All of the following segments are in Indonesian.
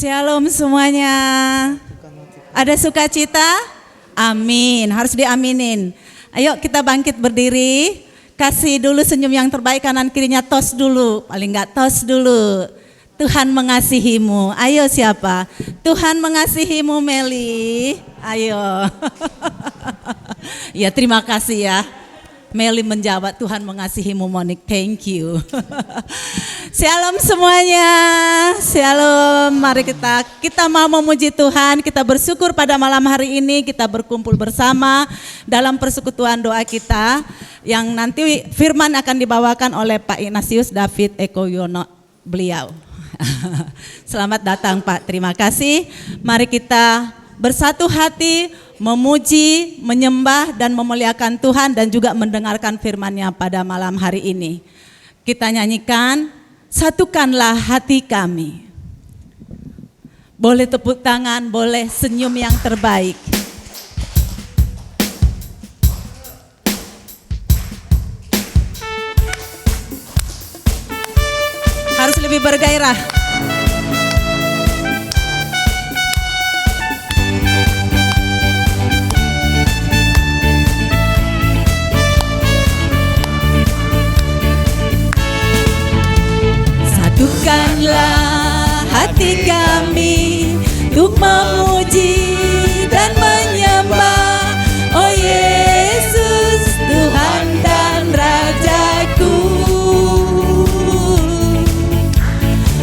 Shalom semuanya. Ada sukacita? Amin. Harus diaminin. Ayo kita bangkit berdiri. Kasih dulu senyum yang terbaik, kanan kirinya tos dulu. Paling enggak tos dulu. Tuhan mengasihimu. Ayo siapa? Tuhan mengasihimu Meli. Ayo. Ya terima kasih ya. Meli menjawab Tuhan mengasihimu Monik. Thank you. Shalom semuanya. Shalom. Mari kita mau memuji Tuhan. Kita bersyukur pada malam hari ini kita berkumpul bersama dalam persekutuan doa kita yang nanti firman akan dibawakan oleh Pak Ignatius David Eko Yono beliau. Selamat datang Pak. Terima kasih. Mari kita bersatu hati memuji, menyembah dan memuliakan Tuhan dan juga mendengarkan firman-Nya pada malam hari ini. Kita nyanyikan, satukanlah hati kami. Boleh tepuk tangan, boleh senyum yang terbaik. Harus lebih bergairah. Satukanlah hati kami untuk memuji dan menyembah, oh Yesus Tuhan dan Rajaku.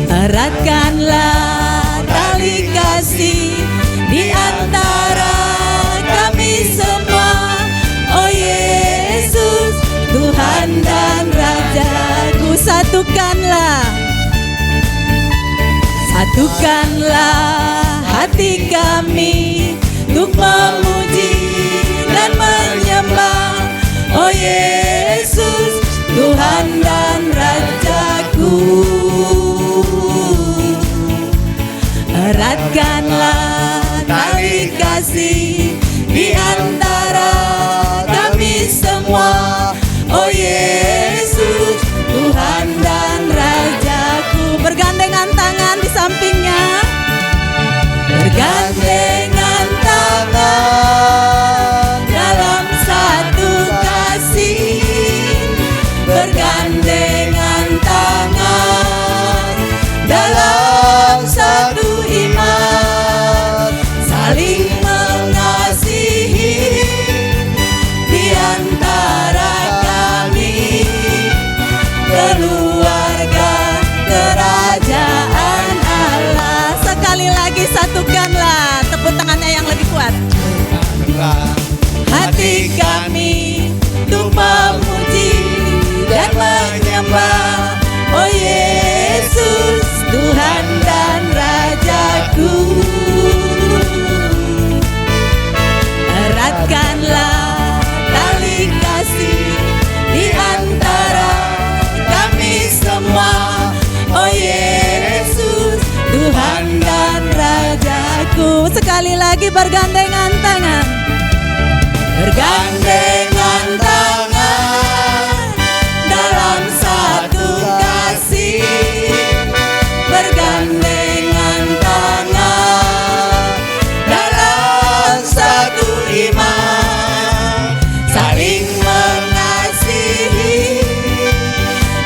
Eratkanlah tali kasih di antara kami semua, oh Yesus Tuhan dan Rajaku. Satukanlah hati kami untuk memuji dan menyembah, oh Yesus Tuhan dan Rajaku. Eratkanlah tali kasih di antara kami semua, oh Yesus Tuhan dan Rajaku. Bergandengan tangan di sampingnya. Bergandengan tangan dalam satu kasih. Bergandengan tangan dalam satu iman. Saling mengasihi di antara kami. Keluarga kerajaan Allah. Sekali lagi satukanlah, tepuk tangannya yang lebih kuat. Hati kami untuk memuji dan menyembah, oh Yesus Tuhan dan Rajaku. Eratkanlah tali kasih di antara kami semua, oh Yesus Tuhan dan Rajaku. Sekali lagi bergandengan tangan. Bergandengan tangan dalam satu kasih. Bergandengan tangan dalam satu iman. Saling mengasihi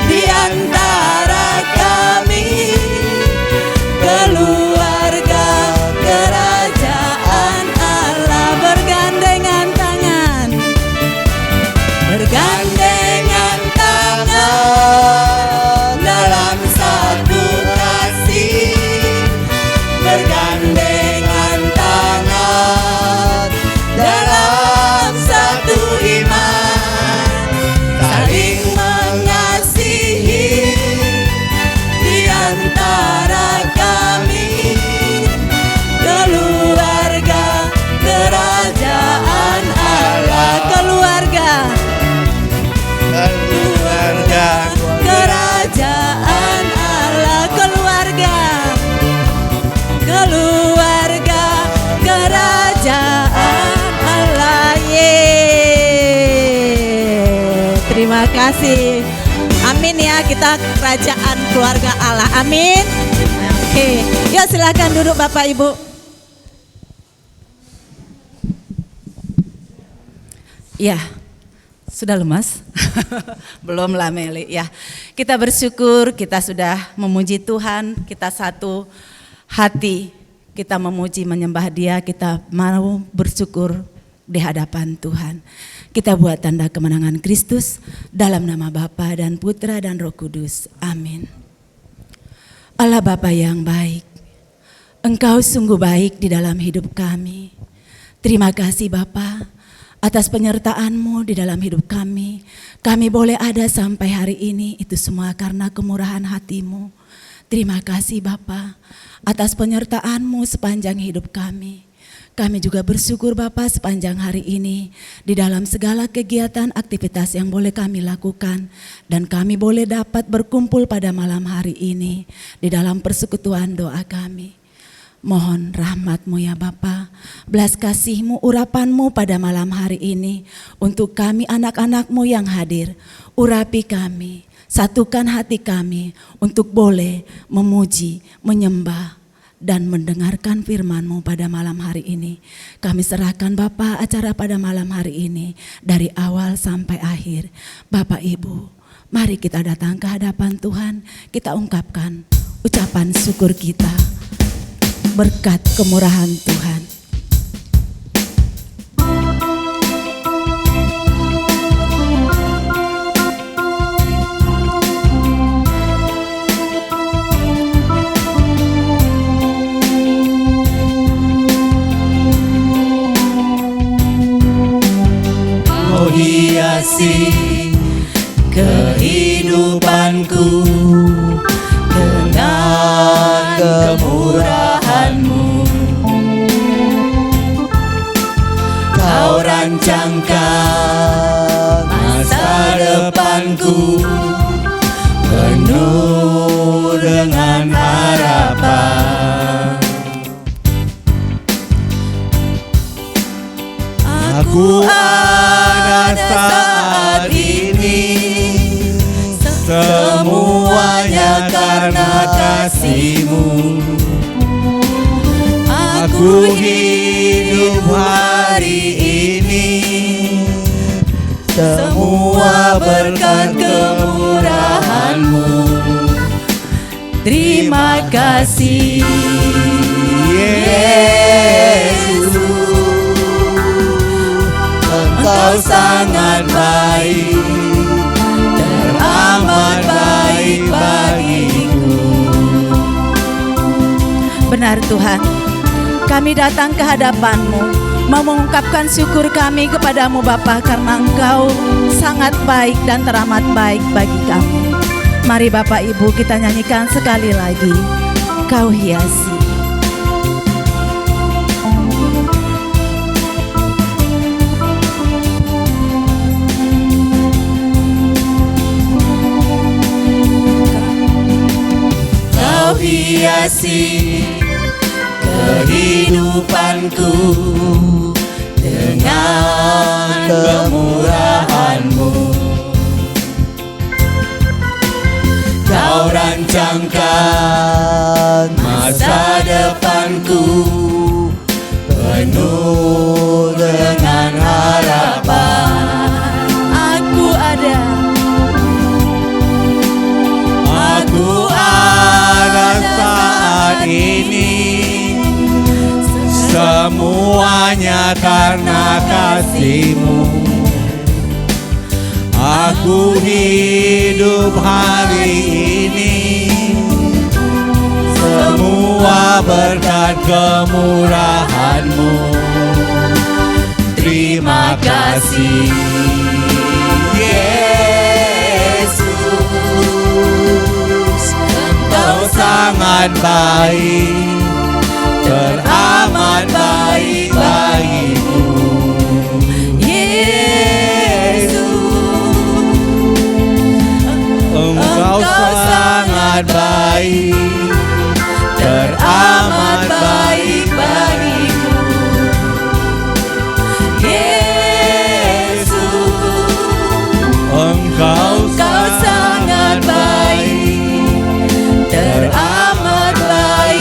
di antara kami. Keluarga kerajaan Allah. Bergandengan tangan. Bergandengan tangan dalam satu kasih. Bergandengan tangan dalam satu iman. Saling mengasihi di antara kami. Keluarga kerajaan Allah. Keluarga kerajaan Allah. Keluarga kerajaan Allah. Terima kasih. Amin ya, kita kerajaan keluarga Allah. Amin. Oke, yuk silakan duduk Bapak Ibu. Ya, sudah lemas? Belum lah Meli ya. Kita bersyukur kita sudah memuji Tuhan, kita satu hati, kita memuji menyembah Dia, kita mau bersyukur di hadapan Tuhan. Kita buat tanda kemenangan Kristus dalam nama Bapa dan Putra dan Roh Kudus. Amin. Allah Bapa yang baik, Engkau sungguh baik di dalam hidup kami. Terima kasih Bapa atas penyertaan-Mu di dalam hidup kami. Kami boleh ada sampai hari ini, itu semua karena kemurahan hati-Mu. Terima kasih Bapa atas penyertaan-Mu sepanjang hidup kami. Kami juga bersyukur Bapa sepanjang hari ini di dalam segala kegiatan aktivitas yang boleh kami lakukan. Dan kami boleh dapat berkumpul pada malam hari ini di dalam persekutuan doa kami. Mohon rahmat-Mu ya Bapa, belas kasih-Mu, urapan-Mu pada malam hari ini untuk kami anak-anak-Mu yang hadir. Urapi kami, satukan hati kami untuk boleh memuji, menyembah, dan mendengarkan firman-Mu pada malam hari ini. Kami serahkan Bapa acara pada malam hari ini dari awal sampai akhir. Bapak Ibu, mari kita datang ke hadapan Tuhan, kita ungkapkan ucapan syukur kita. Berkat kemurahan Tuhan. Kau hiasi kehidupanku dengan kemurahan-Mu. Kau rancangkan masa depanku penuh dengan harapan. Aku ada saat ini, semuanya karena kasih-Mu. Aku hidup hari ini, semua berkat kemurahan-Mu. Terima kasih Yesus, Engkau sangat baik, teramat baik bagiku. Benar Tuhan, kami datang ke hadapan-Mu, mau mengungkapkan syukur kami kepada-Mu Bapa karena Engkau sangat baik dan teramat baik bagi kami. Mari Bapak Ibu kita nyanyikan sekali lagi, Kau hiasi. Kau hiasi kehidupanku dengan kemurahan-Mu. Kau rancangkan masa depanku penuh dengan harapan. Aku ada saat ini, semuanya karena kasih-Mu. Aku hidup hari ini, semua berkat kemurahan-Mu. Terima kasih Yesus, Engkau sangat baik, teramat baik bagiku. Engkau sangat baik, teramat baik bagiku. Yesus, Engkau sangat baik, teramat baik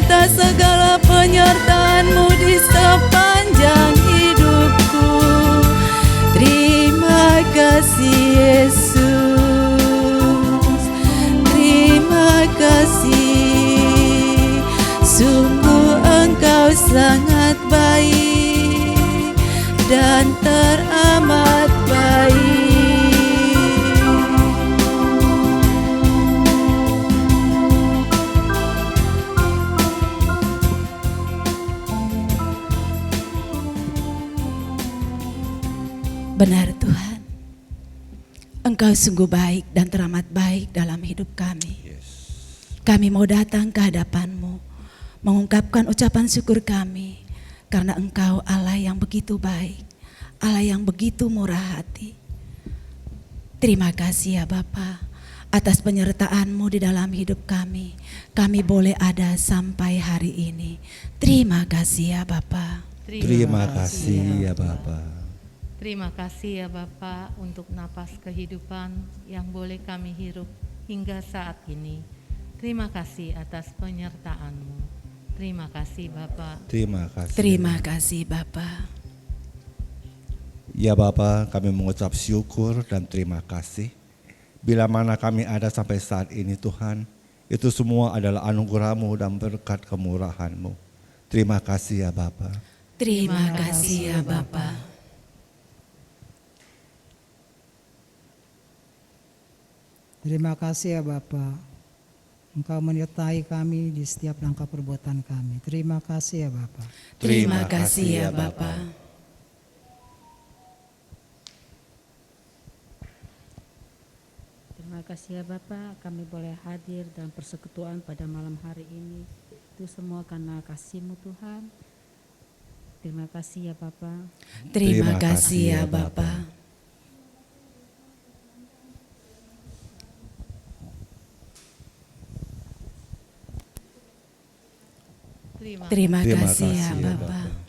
atas segala penyertaan-Mu di sepanjang hidupku. Terima kasih Yesus, terima kasih. Sungguh Engkau sangat baik dan teramat baik. Benar Tuhan, Engkau sungguh baik dan teramat baik dalam hidup kami. Kami mau datang ke hadapan-Mu, mengungkapkan ucapan syukur kami, karena Engkau Allah yang begitu baik, Allah yang begitu murah hati. Terima kasih ya Bapa, atas penyertaan-Mu di dalam hidup kami. Kami boleh ada sampai hari ini. Terima kasih ya Bapa. Terima kasih ya Bapa. Terima kasih ya Bapa untuk napas kehidupan yang boleh kami hirup hingga saat ini. Terima kasih atas penyertaan-Mu. Terima kasih Bapa. Terima kasih. Terima kasih Bapa. Ya Bapa, kami mengucap syukur dan terima kasih. Bila mana kami ada sampai saat ini Tuhan, itu semua adalah anugerah-Mu dan berkat kemurahan-Mu. Terima kasih ya Bapa. Terima kasih ya Bapa. Terima kasih ya Bapa. Engkau menyertai kami di setiap langkah perbuatan kami. Terima kasih ya Bapa. Terima kasih ya Bapa. Terima kasih ya Bapa, kami boleh hadir dalam persekutuan pada malam hari ini. Itu semua karena kasih-Mu Tuhan. Terima kasih ya Bapa. Terima kasih ya Bapa. Terima kasih ya Bapa.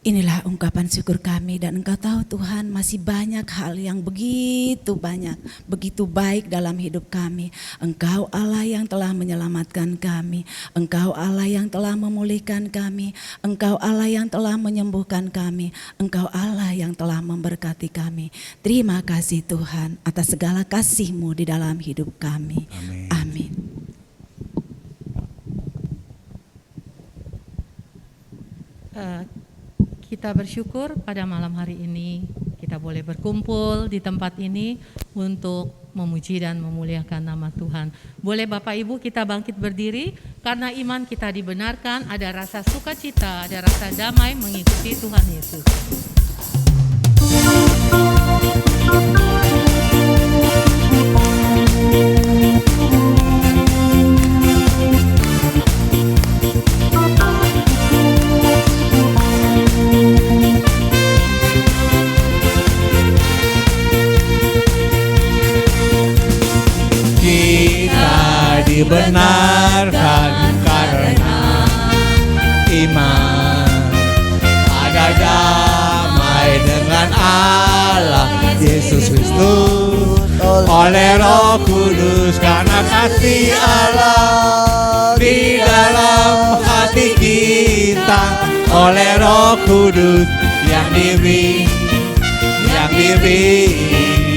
Inilah ungkapan syukur kami, dan Engkau tahu Tuhan masih banyak hal yang begitu banyak, begitu baik dalam hidup kami. Engkau Allah yang telah menyelamatkan kami, Engkau Allah yang telah memulihkan kami, Engkau Allah yang telah menyembuhkan kami, Engkau Allah yang telah memberkati kami. Terima kasih Tuhan atas segala kasih-Mu di dalam hidup kami. Amin. Amin. Kita bersyukur pada malam hari ini kita boleh berkumpul di tempat ini untuk memuji dan memuliakan nama Tuhan. Boleh Bapak Ibu kita bangkit berdiri, karena iman kita dibenarkan, ada rasa sukacita, ada rasa damai mengikuti Tuhan Yesus. Dibenarkan karena iman, ada damai dengan Allah Yesus Kristus oleh Roh Kudus, karena kasih Allah di dalam hati kita oleh Roh Kudus yang diberi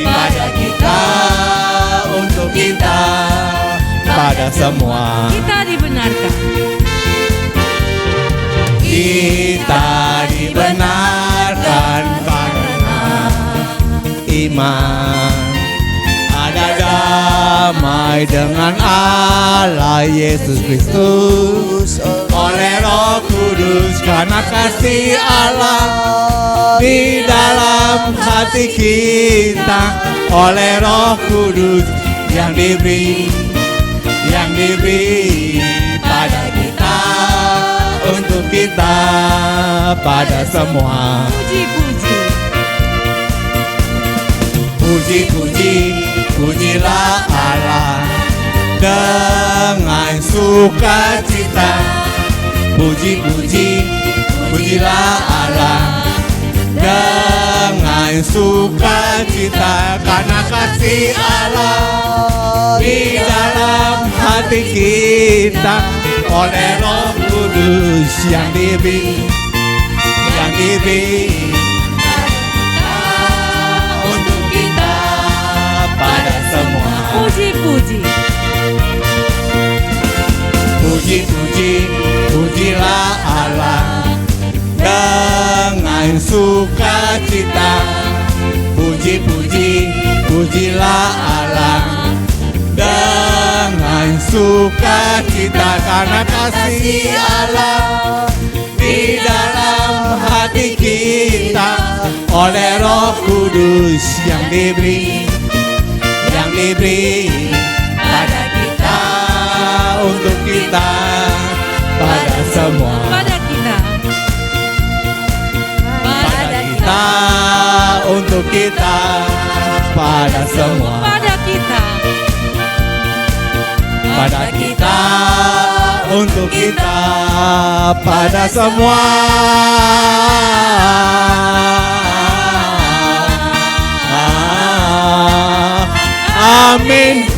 pada kita, untuk kita, pada semua. Kita dibenarkan. Kita dibenarkan karena iman, ada damai dengan Allah Yesus Kristus oleh Roh Kudus, karena kasih Allah di dalam hati kita oleh Roh Kudus yang diberi pada kita, untuk kita, pada semua. Pujilah Allah dengan sukacita. Pujilah Allah dengan sukacita karena kasih Allah di dalam hati kita oleh Roh Kudus yang diberi untuk kita pada semua. Puji-puji. Pujilah Allah dengan sukacita. Pujilah Allah dengan sukacita karena kasih Allah di dalam hati kita oleh Roh Kudus yang diberi pada kita untuk kita pada semua. Pada kita. Untuk kita pada semua. Pada kita. Untuk kita pada semua. Amin.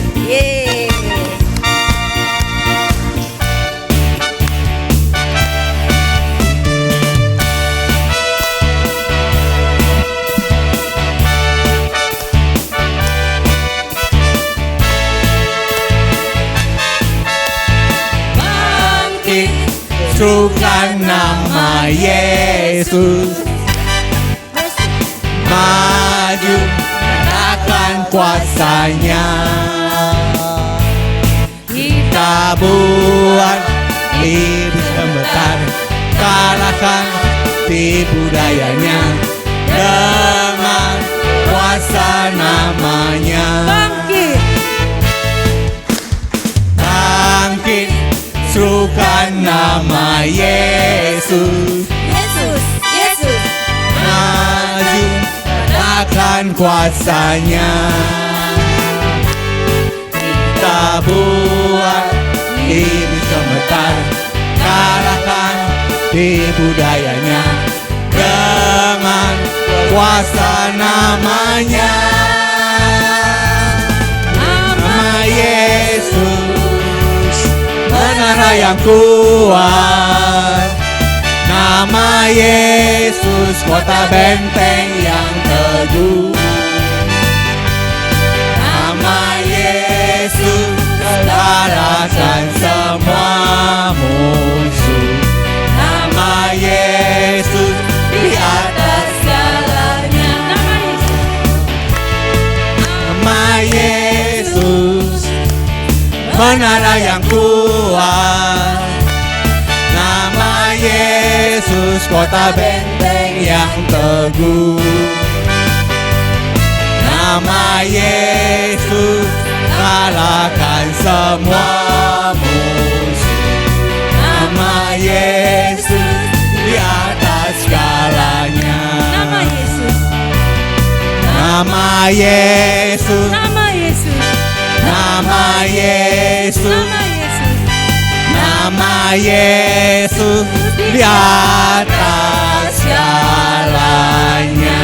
Sukan nama Yesus, maju akan kuasanya. Kita buat hidup gemetar, kalahkan tipu dayanya dengan kuasa namanya. Bangkit, serukan nama Yesus, maju akan kuasanya. Kita buat hidup gemetar, kalahkan tipu dayanya dengan kuasa namanya. Nama Yesus, menara yang kuat. Nama Yesus, kota benteng yang teguh. Nama Yesus, kalahkan semua musuh. Nama Yesus, di atas segalanya. Nama Yesus, menara yang kuat. Nama Yesus, kota benteng yang teguh. Nama Yesus, kalahkan semua musuh. Nama Yesus, di atas segalanya. Nama Yesus. Nama Yesus, Nama Yesus. nama Yesus, Nama Yesus. nama Yesus, di atas segalanya.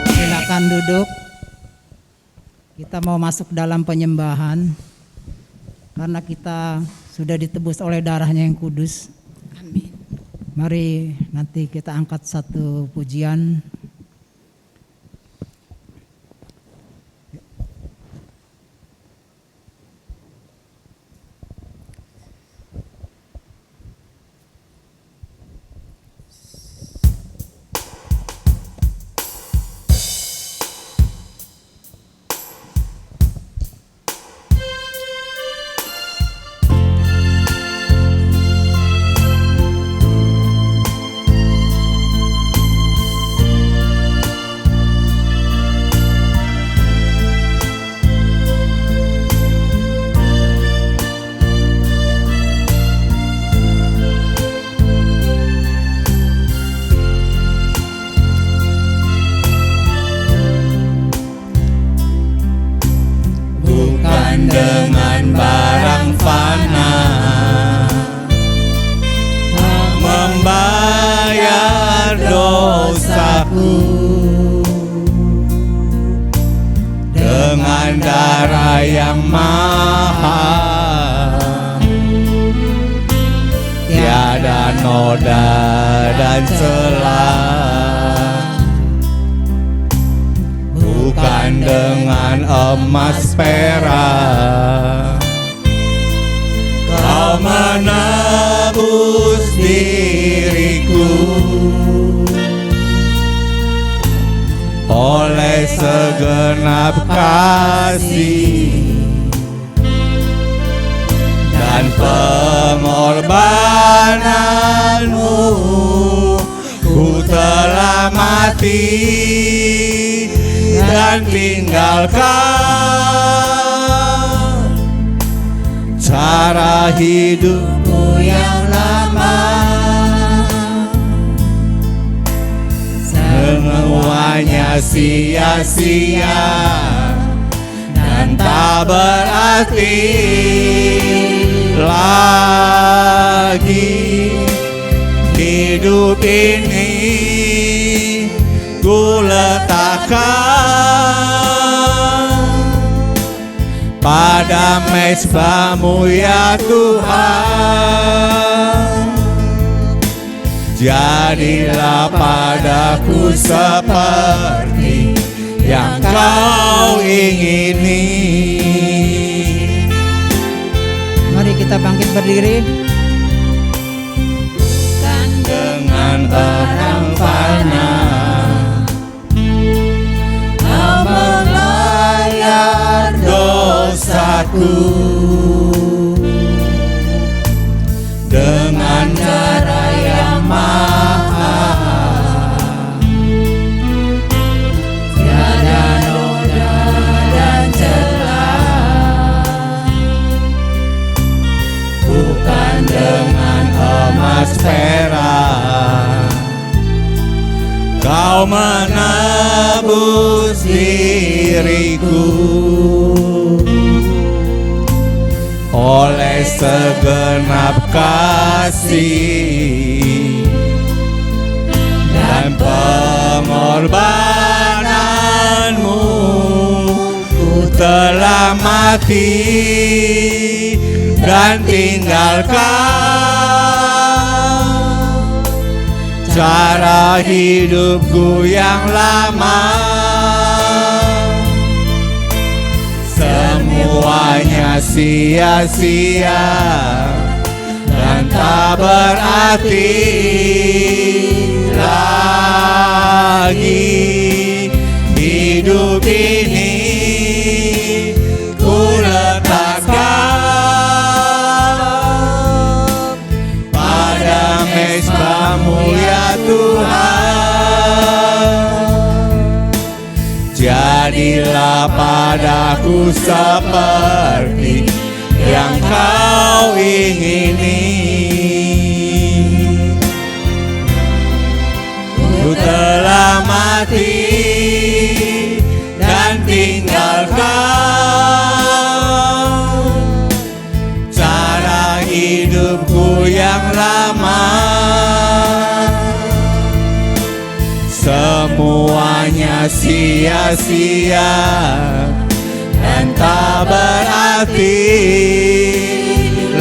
Silakan duduk. Kita mau masuk dalam penyembahan karena kita sudah ditebus oleh darahnya yang kudus. Amin. Mari nanti kita angkat satu pujian. Bukan dengan barang fana, dengan darah yang mahal, tiada noda dan celah, bukan dengan emas perak. Kau menebus diriku oleh segenap kasih dan pengorbananmu. Ku telah mati dan tinggalkan cara hidupku yang lama. Semuanya sia-sia dan tak berarti lagi. Hidup ini ku letakkan pada mezbah-Mu ya Tuhan. Jadilah padaku seperti yang Kau ingini. Mari kita bangkit berdiri. Dengan orang fana Kau membayar dosaku dengan cara yang mahal, tiada noda dan celah, bukan dengan emas perak. Kau menebus diriku oleh segenap kasih dan pengorbananmu. Ku telah mati dan tinggalkan cara hidupku yang lama. Semuanya sia-sia dan tak berarti lagi. Hidup ini ku letakkan pada mezbah-Mu ya Tuhan. Jadilah padaku seperti yang Kau ingini. Ku telah mati dan tinggalkan cara hidupku yang lama. Semuanya sia-sia dan tak berarti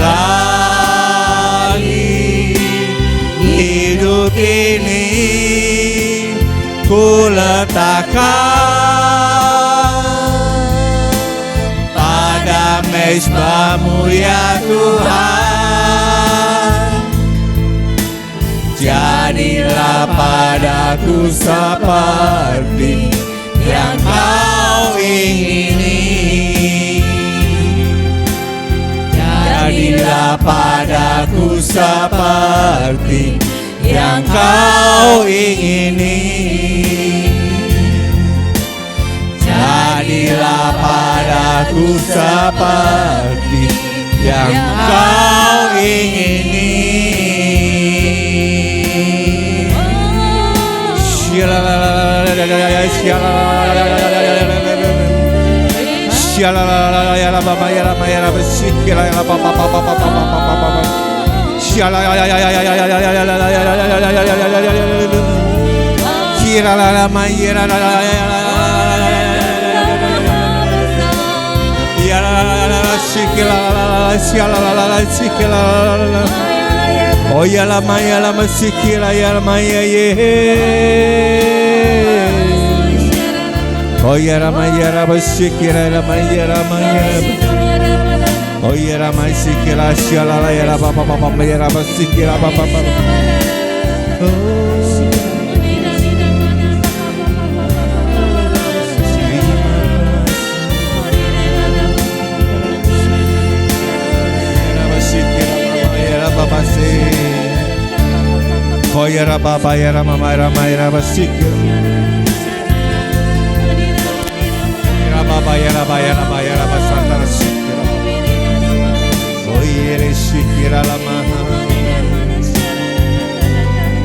lagi. Hidup ini ku letakkan pada mezbah-Mu ya Tuhan. Jadilah padaku seperti yang Kau ingini. Jadilah padaku seperti yang Kau ingini. Jadilah padaku seperti yang Kau ingini. siala la la la sikila la la la. Oh ya la sikila ya la maya ye. Oh ya la sikila la maya la maya. Oh ya la sikila siala la ya la papa papa ya la sikila papa papa. Oh ya ra baba ya ra mama ya ra ma ya ra basik ya baba ya ra ba ya ra ba ya ra basanta sik oh ya re sikira la maha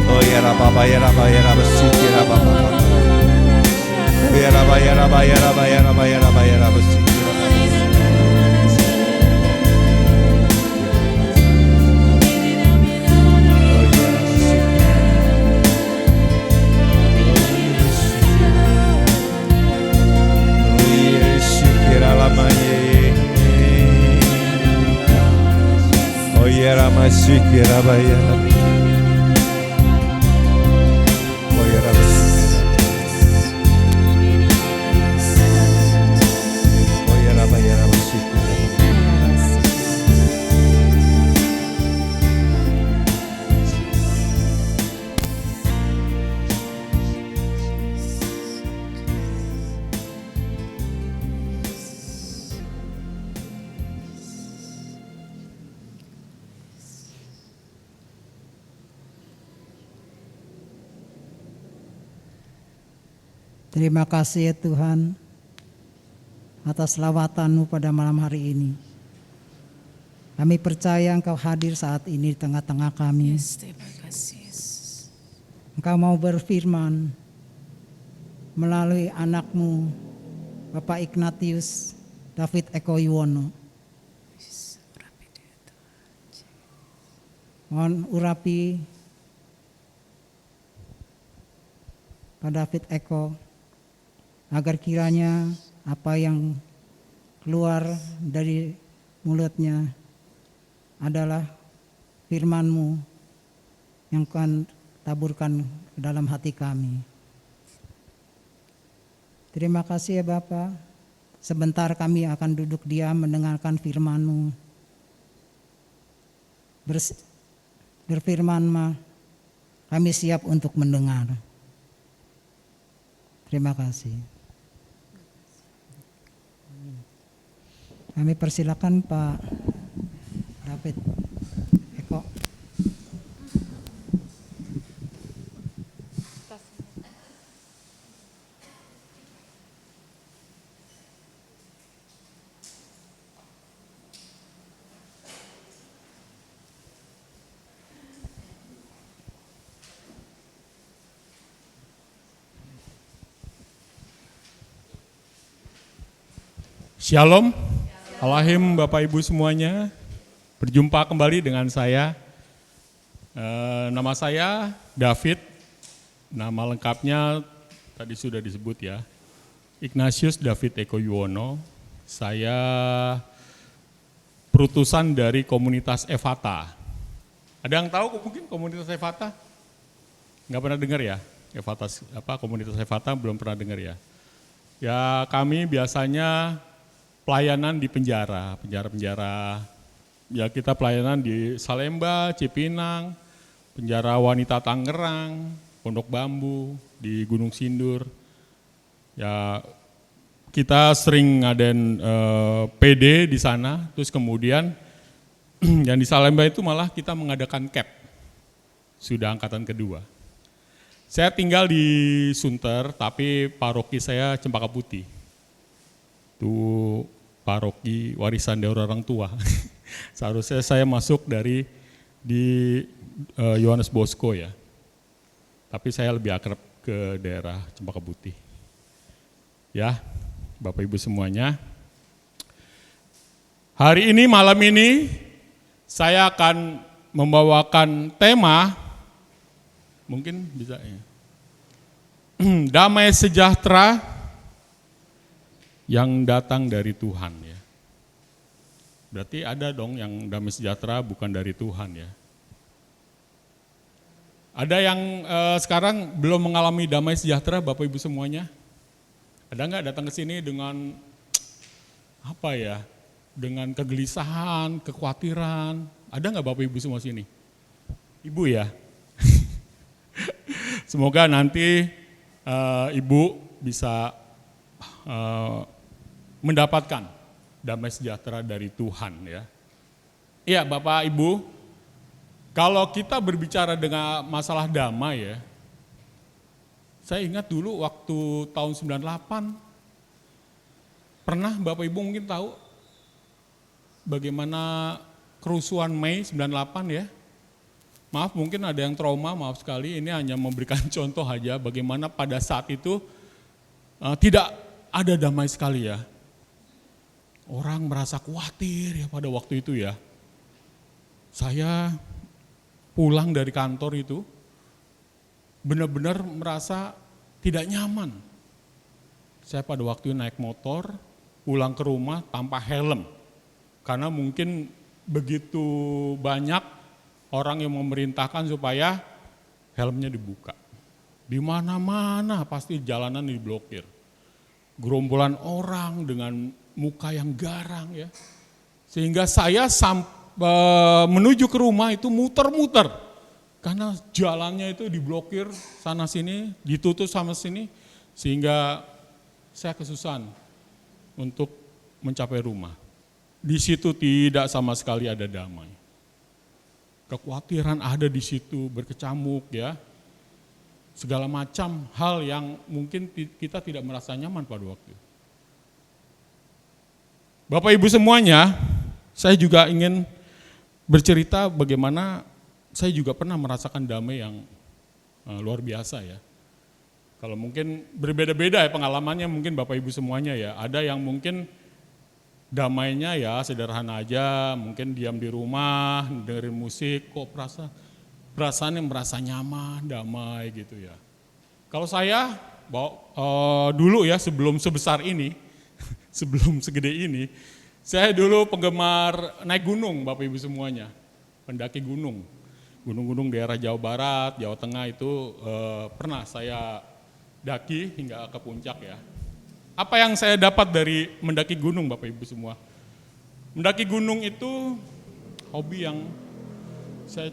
oh ya ra baba ya ra ba ya ra basik ya baba ya ra ba ya ra ba ya ra ba ya ra ba ya ra ba ya ra basik oh ya rama sikira baya oh ya rama oh ya rama sikira. Terima kasih ya Tuhan atas lawatan-Mu pada malam hari ini. Kami percaya Engkau hadir saat ini di tengah-tengah kami. Engkau mau berfirman melalui anak-Mu Bapak Ignatius David Eko Yuwono. Mohon urapi Pak David Eko, agar kiranya apa yang keluar dari mulutnya adalah firman-Mu yang akan taburkan ke dalam hati kami. Terima kasih ya Bapa. Sebentar kami akan duduk diam mendengarkan firman-Mu. Berfirman-Mu, kami siap untuk mendengar. Terima kasih. Kami persilakan Pak David Eko. Shalom, Alahim Bapak Ibu semuanya, berjumpa kembali dengan saya. Nama saya David, nama lengkapnya tadi sudah disebut ya, Ignatius David Eko Yuwono. Saya perutusan dari komunitas Efata. Ada yang tahu mungkin komunitas Efata? Nggak pernah dengar ya? Efata, komunitas Efata belum pernah dengar ya? Ya kami biasanya pelayanan di penjara. Ya kita pelayanan di Salemba, Cipinang, penjara wanita Tangerang, Pondok Bambu, di Gunung Sindur. Ya kita sering ngadain PD di sana, terus kemudian yang di Salemba itu malah kita mengadakan CAP, sudah angkatan kedua. Saya tinggal di Sunter, tapi paroki saya Cempaka Putih. Itu paroki warisan dari orang tua. Seharusnya saya masuk di Yohanes Bosco ya. Tapi saya lebih akrab ke daerah Cempaka Putih. Ya, Bapak Ibu semuanya. Hari ini, malam ini, saya akan membawakan tema, mungkin bisa ya. Damai sejahtera yang datang dari Tuhan ya. Berarti ada dong yang damai sejahtera bukan dari Tuhan ya. Ada yang sekarang belum mengalami damai sejahtera Bapak Ibu semuanya? Ada nggak datang ke sini dengan apa ya? Dengan kegelisahan, kekhawatiran. Ada nggak Bapak Ibu semua sini? Ibu ya? Semoga nanti Ibu bisa mendapatkan damai sejahtera dari Tuhan ya. Iya Bapak Ibu, kalau kita berbicara dengan masalah damai ya, saya ingat dulu waktu tahun 98, pernah Bapak Ibu mungkin tahu bagaimana kerusuhan Mei 98 ya. Maaf mungkin ada yang trauma, maaf sekali, ini hanya memberikan contoh aja bagaimana pada saat itu tidak ada damai sekali ya. Orang merasa khawatir ya pada waktu itu ya. Saya pulang dari kantor itu benar-benar merasa tidak nyaman. Saya pada waktu itu naik motor, pulang ke rumah tanpa helm. Karena mungkin begitu banyak orang yang memerintahkan supaya helmnya dibuka. Di mana-mana pasti jalanan diblokir. Gerombolan orang dengan muka yang garang ya. Sehingga saya menuju ke rumah itu muter-muter. Karena jalannya itu diblokir sana sini, ditutup sama sini. Sehingga saya kesusahan untuk mencapai rumah. Di situ tidak sama sekali ada damai. Kekhawatiran ada di situ, berkecamuk ya. Segala macam hal yang mungkin kita tidak merasa nyaman pada waktu itu. Bapak Ibu semuanya, saya juga ingin bercerita bagaimana saya juga pernah merasakan damai yang luar biasa ya. Kalau mungkin berbeda-beda ya pengalamannya mungkin Bapak Ibu semuanya ya. Ada yang mungkin damainya ya sederhana aja, mungkin diam di rumah, dengerin musik, kok perasaannya merasa nyaman, damai gitu ya. Kalau saya dulu ya sebelum sebesar ini, sebelum segede ini, saya dulu penggemar naik gunung Bapak Ibu semuanya, pendaki gunung. Gunung-gunung daerah Jawa Barat, Jawa Tengah itu pernah saya daki hingga ke puncak ya. Apa yang saya dapat dari mendaki gunung Bapak Ibu semua? Mendaki gunung itu hobi yang saya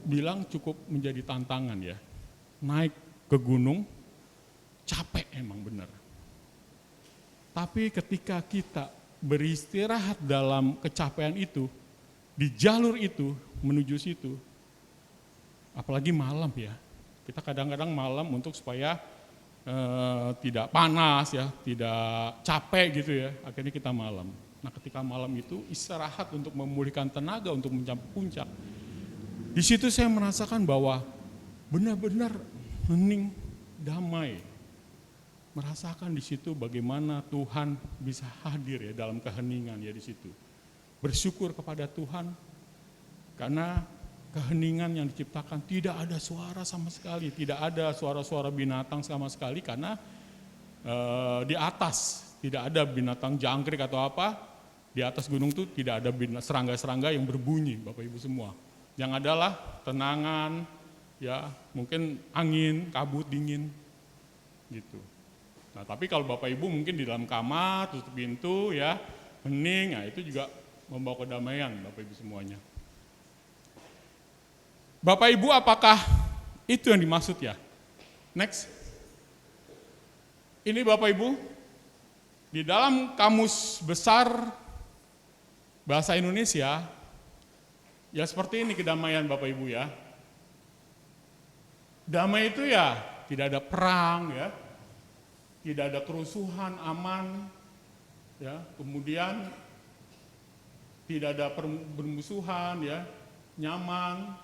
bilang cukup menjadi tantangan ya. Naik ke gunung, capek emang benar. Tapi ketika kita beristirahat dalam kecapean itu, di jalur itu, menuju situ, apalagi malam ya, kita kadang-kadang malam untuk supaya tidak panas ya, tidak capek gitu ya, akhirnya kita malam. Nah ketika malam itu istirahat untuk memulihkan tenaga untuk mencapai puncak. Di situ saya merasakan bahwa benar-benar hening, damai. Merasakan di situ bagaimana Tuhan bisa hadir ya dalam keheningan ya di situ. Bersyukur kepada Tuhan karena keheningan yang diciptakan tidak ada suara sama sekali, tidak ada suara-suara binatang sama sekali karena di atas tidak ada binatang jangkrik atau apa, di atas gunung itu tidak ada serangga-serangga yang berbunyi Bapak Ibu semua. Yang adalah tenangan, ya mungkin angin, kabut, dingin gitu. Nah tapi kalau Bapak Ibu mungkin di dalam kamar, tutup pintu ya, hening, nah itu juga membawa kedamaian Bapak Ibu semuanya. Bapak Ibu apakah itu yang dimaksud ya? Next. Ini Bapak Ibu, di dalam kamus besar bahasa Indonesia, ya seperti ini kedamaian Bapak Ibu ya. Damai itu ya tidak ada perang ya, tidak ada kerusuhan, aman, ya. Kemudian tidak ada permusuhan ya, nyaman.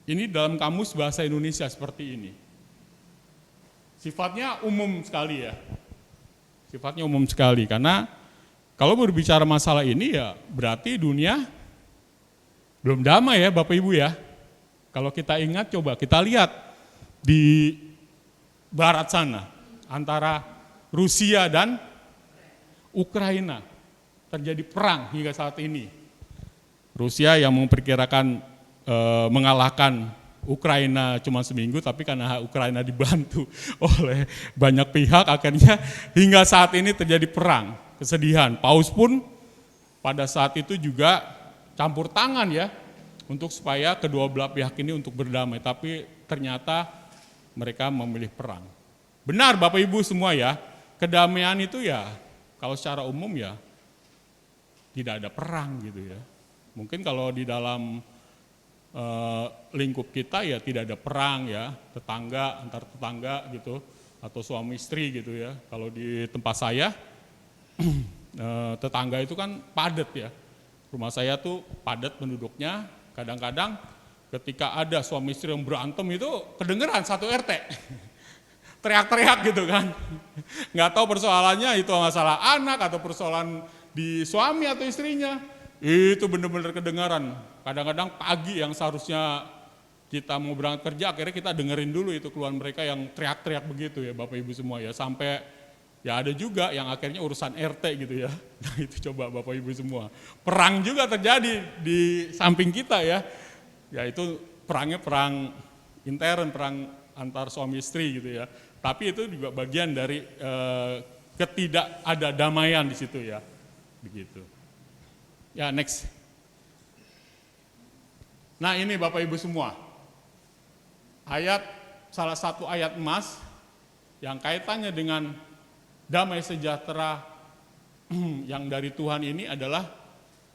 Ini dalam kamus bahasa Indonesia seperti ini. Sifatnya umum sekali ya. Sifatnya umum sekali karena kalau berbicara masalah ini ya berarti dunia belum damai ya Bapak Ibu ya. Kalau kita ingat coba kita lihat di barat sana antara Rusia dan Ukraina. terjadi perang hingga saat ini. Rusia yang memperkirakan mengalahkan Ukraina cuma seminggu, tapi karena Ukraina dibantu oleh banyak pihak, akhirnya hingga saat ini terjadi perang, kesedihan. Paus pun pada saat itu juga campur tangan ya, untuk supaya kedua belah pihak ini untuk berdamai, tapi ternyata mereka memilih perang. Benar Bapak Ibu semua ya, kedamaian itu ya, kalau secara umum ya, tidak ada perang gitu ya. Mungkin kalau di dalam lingkup kita ya tidak ada perang ya, tetangga antar tetangga gitu, atau suami istri gitu ya. Kalau di tempat saya tetangga itu kan padat ya, rumah saya tuh padat penduduknya. Kadang-kadang ketika ada suami istri yang berantem itu kedengeran satu RT teriak-teriak gitu kan, nggak tahu persoalannya itu masalah anak atau persoalan di suami atau istrinya, itu benar-benar kedengaran. Kadang-kadang pagi yang seharusnya kita mau berangkat kerja, akhirnya kita dengerin dulu itu keluhan mereka yang teriak-teriak begitu ya Bapak Ibu semua ya. Sampai ya ada juga yang akhirnya urusan RT gitu ya. Nah itu coba Bapak Ibu semua. Perang juga terjadi di samping kita ya. Ya itu perangnya perang intern, perang antar suami istri gitu ya. Tapi itu juga bagian dari ketidak ada damaian di situ ya. Begitu. Ya next. Nah ini Bapak Ibu semua, salah satu ayat emas yang kaitannya dengan damai sejahtera yang dari Tuhan ini adalah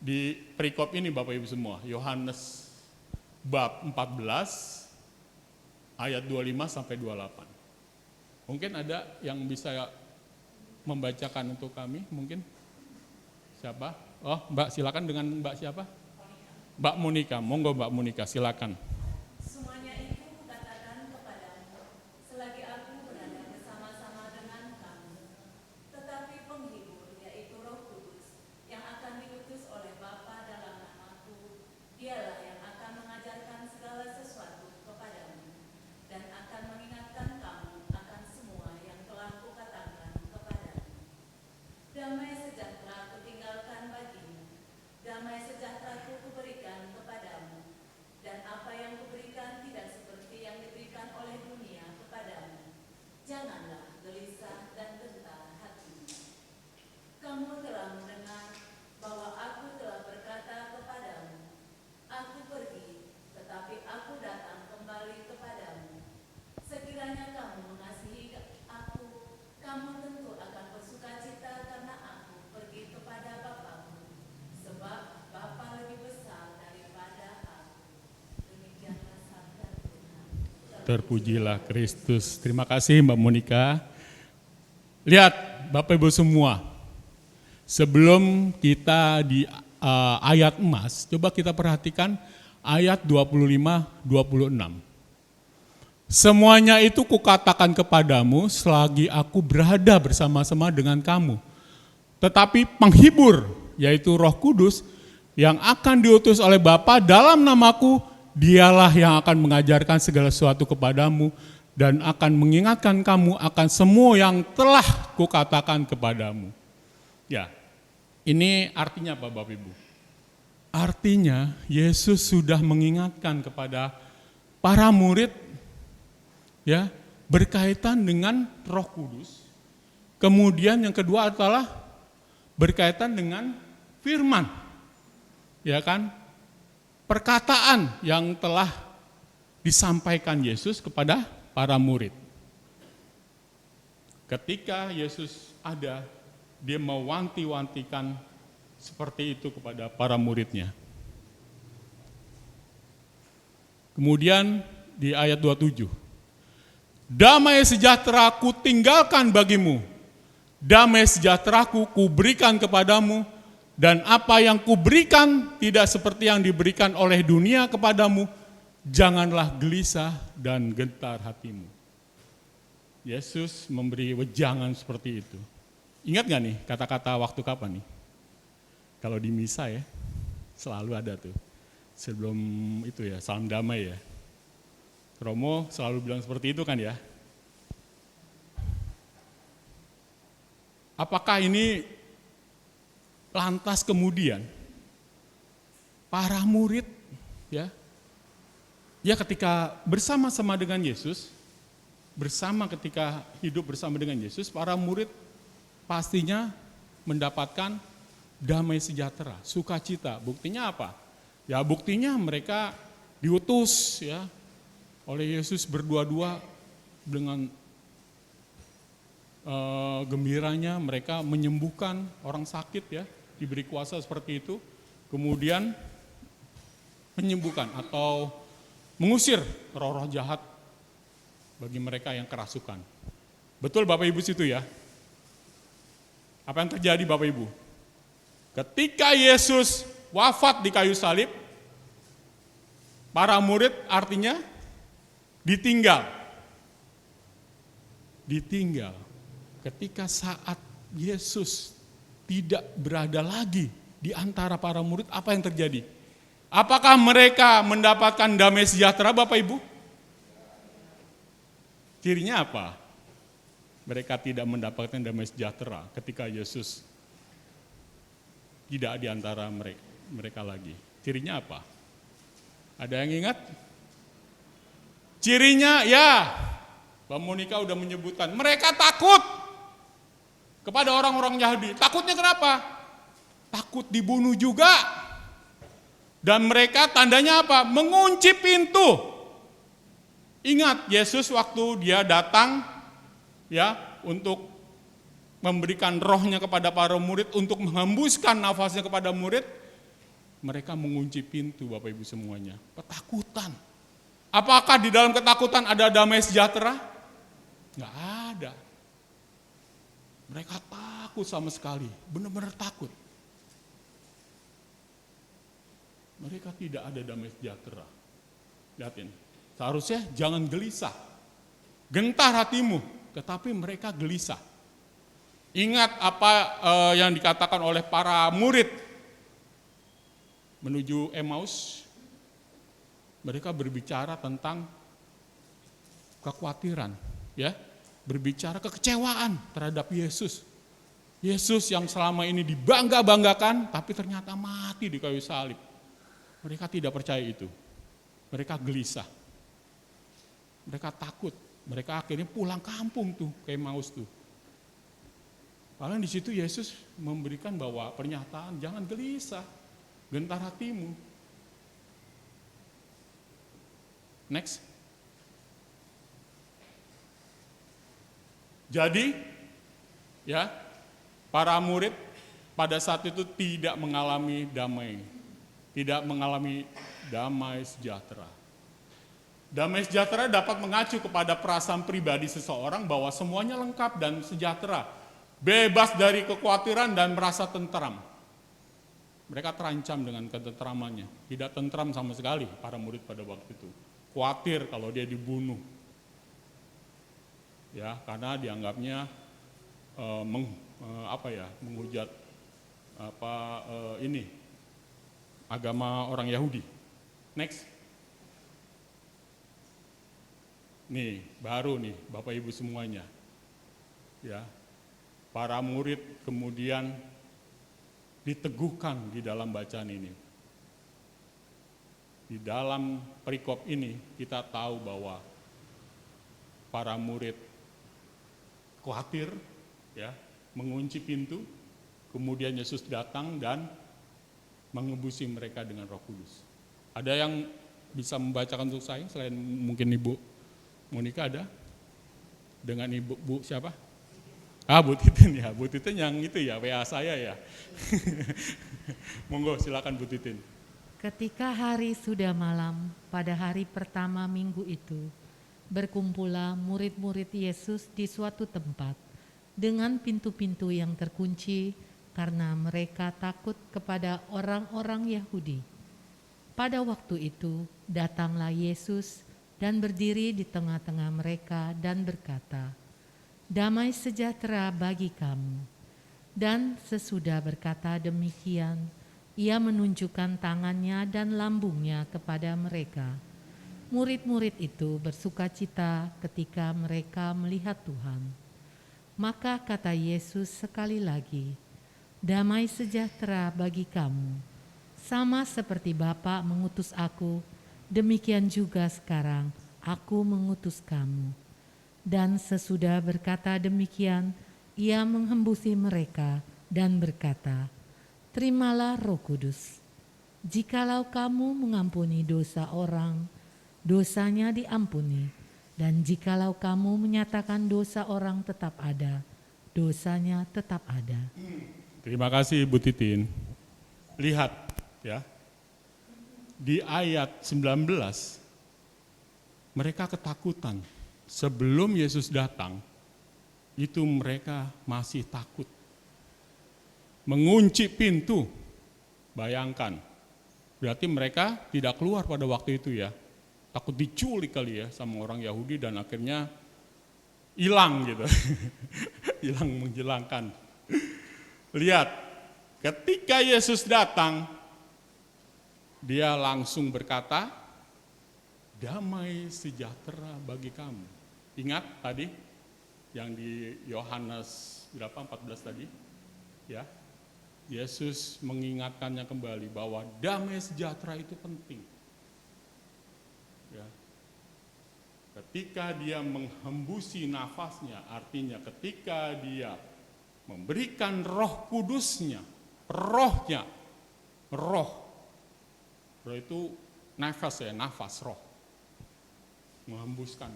di perikop ini Bapak Ibu semua, Yohanes bab 14 ayat 25 sampai 28. Mungkin ada yang bisa membacakan untuk kami, mungkin siapa? Oh Mbak silakan, dengan Mbak siapa? Mbak Monika, monggo Mbak Monika, silakan. Semuanya itu kukatakan kepadamu, selagi aku berada bersama-sama dengan kamu. Tetapi penghibur, yaitu Roh Kudus, yang akan diutus oleh Bapa dalam namaku, dialah yang akan mengajarkan segala sesuatu kepadamu, dan akan mengingatkan kamu akan semua yang telah kukatakan kepadamu. Damai sejahtera kutinggalkan bagimu, damai sejahtera kuberikan kepadamu, dan apa yang kuberikan tidak seperti yang diberikan oleh dunia kepadamu. Janganlah gelisah dan gentar hatimu. Kamu telah mendengar bahwa aku telah berkata kepadamu, aku pergi, tetapi aku datang kembali kepadamu. Sekiranya kamu mengasihi aku, kamu tentu akan bersukacita karena aku pergi kepada Bapa-Mu, sebab Bapa lebih besar daripada aku. Demikianlah sabda Tuhan. Terpujilah Kristus. Terima kasih Mbak Monika. Lihat Bapak Ibu semua, sebelum kita di ayat emas, coba kita perhatikan ayat 25-26. Semuanya itu kukatakan kepadamu selagi aku berada bersama-sama dengan kamu. Tetapi penghibur, yaitu Roh Kudus, yang akan diutus oleh Bapa dalam namaku, dialah yang akan mengajarkan segala sesuatu kepadamu dan akan mengingatkan kamu akan semua yang telah kukatakan kepadamu. Ya, ini artinya apa Bapak Ibu? Artinya Yesus sudah mengingatkan kepada para murid ya, berkaitan dengan Roh Kudus. Kemudian yang kedua adalah berkaitan dengan firman. Ya kan? Perkataan yang telah disampaikan Yesus kepada para murid. Ketika Yesus ada, dia mewanti-wantikan seperti itu kepada para muridnya. Kemudian di ayat 27, damai sejahtera ku tinggalkan bagimu, damai sejahteraku kuberikan kepadamu, dan apa yang kuberikan tidak seperti yang diberikan oleh dunia kepadamu, janganlah gelisah dan gentar hatimu. Yesus memberi wejangan seperti itu. Ingat gak nih kata-kata waktu kapan nih? Kalau di misa ya, selalu ada tuh. Sebelum itu ya, salam damai ya. Romo selalu bilang seperti itu kan ya. Apakah ini lantas kemudian para murid ya ketika bersama-sama dengan Yesus, ketika hidup bersama dengan Yesus, para murid pastinya mendapatkan damai sejahtera, sukacita. Buktinya apa? Ya buktinya mereka diutus ya oleh Yesus berdua-dua dengan gembiranya mereka menyembuhkan orang sakit ya, diberi kuasa seperti itu, kemudian menyembuhkan atau mengusir roh-roh jahat bagi mereka yang kerasukan. Betul Bapak Ibu situ ya? Apa yang terjadi Bapak Ibu? Ketika Yesus wafat di kayu salib, para murid artinya ditinggal. Ketika saat Yesus tidak berada lagi di antara para murid, apa yang terjadi? Apakah mereka mendapatkan damai sejahtera Bapak Ibu? Cirinya apa? Mereka tidak mendapatkan damai sejahtera ketika Yesus tidak di antara mereka lagi. Cirinya apa? Ada yang ingat? Cirinya ya, Mbak Monica udah menyebutkan, mereka takut kepada orang-orang Yahudi. Takutnya kenapa? Takut dibunuh juga. Dan mereka tandanya apa? Mengunci pintu. Ingat Yesus waktu dia datang ya untuk memberikan rohnya kepada para murid, untuk menghembuskan nafasnya kepada murid, mereka mengunci pintu Bapak Ibu semuanya. Ketakutan. Apakah di dalam ketakutan ada damai sejahtera? Enggak ada. Mereka takut sama sekali, benar-benar takut. Mereka tidak ada damai sejahtera. Lihatin, seharusnya jangan gelisah. Gentar hatimu, tetapi mereka gelisah. Ingat apa yang dikatakan oleh para murid menuju Emmaus. Mereka berbicara tentang kekhawatiran, ya, berbicara kekecewaan terhadap Yesus. Yesus yang selama ini dibangga-banggakan, tapi ternyata mati di kayu salib. Mereka tidak percaya itu. Mereka gelisah. Mereka takut. Mereka akhirnya pulang kampung tuh, ke Emmaus tuh. Padahal di situ Yesus memberikan bahwa pernyataan jangan gelisah, gentar hatimu. Next. Jadi, ya, para murid pada saat itu tidak mengalami damai sejahtera. Damai sejahtera dapat mengacu kepada perasaan pribadi seseorang bahwa semuanya lengkap dan sejahtera, bebas dari kekhawatiran dan merasa tentram. Mereka terancam dengan ketentramannya, tidak tentram sama sekali para murid pada waktu itu. Khawatir kalau dia dibunuh. Ya, karena dianggapnya menghujat agama orang Yahudi. Next. Nih, baru nih Bapak Ibu semuanya. Ya. Para murid kemudian diteguhkan di dalam bacaan ini. Di dalam perikop ini kita tahu bahwa para murid khawatir, ya, mengunci pintu, kemudian Yesus datang dan mengembusi mereka dengan Roh Kudus. Ada yang bisa membacakan untuk saya selain mungkin Ibu Monica ada? Dengan Ibu siapa? Bu Titin ya, Bu Titin yang itu ya, WA saya ya. Monggo silakan Bu Titin. Ketika hari sudah malam, pada hari pertama minggu itu, berkumpullah murid-murid Yesus di suatu tempat dengan pintu-pintu yang terkunci karena mereka takut kepada orang-orang Yahudi. Pada waktu itu datanglah Yesus dan berdiri di tengah-tengah mereka dan berkata, "Damai sejahtera bagi kamu." Dan sesudah berkata demikian, Ia menunjukkan tangannya dan lambungnya kepada mereka. Murid-murid itu bersukacita ketika mereka melihat Tuhan. Maka kata Yesus sekali lagi, damai sejahtera bagi kamu. Sama seperti Bapa mengutus aku, demikian juga sekarang aku mengutus kamu. Dan sesudah berkata demikian, ia menghembusi mereka dan berkata, terimalah Roh Kudus. Jikalau kamu mengampuni dosa orang, dosanya diampuni. Dan jikalau kamu menyatakan dosa orang tetap ada, dosanya tetap ada. Terima kasih Bu Titin. Lihat ya, di ayat 19 mereka ketakutan. Sebelum Yesus datang, itu mereka masih takut. Mengunci pintu, bayangkan. Berarti mereka tidak keluar pada waktu itu ya. Takut diculik kali ya sama orang Yahudi dan akhirnya hilang gitu. Hilang menghilangkan. Lihat, ketika Yesus datang, dia langsung berkata, damai sejahtera bagi kamu. Ingat tadi yang di Yohanes berapa 14 tadi? Ya. Yesus mengingatkannya kembali bahwa damai sejahtera itu penting. Ya. Ketika dia menghembusi nafasnya, artinya ketika dia memberikan Roh Kudusnya, rohnya, roh itu nafas ya, nafas roh, menghembuskan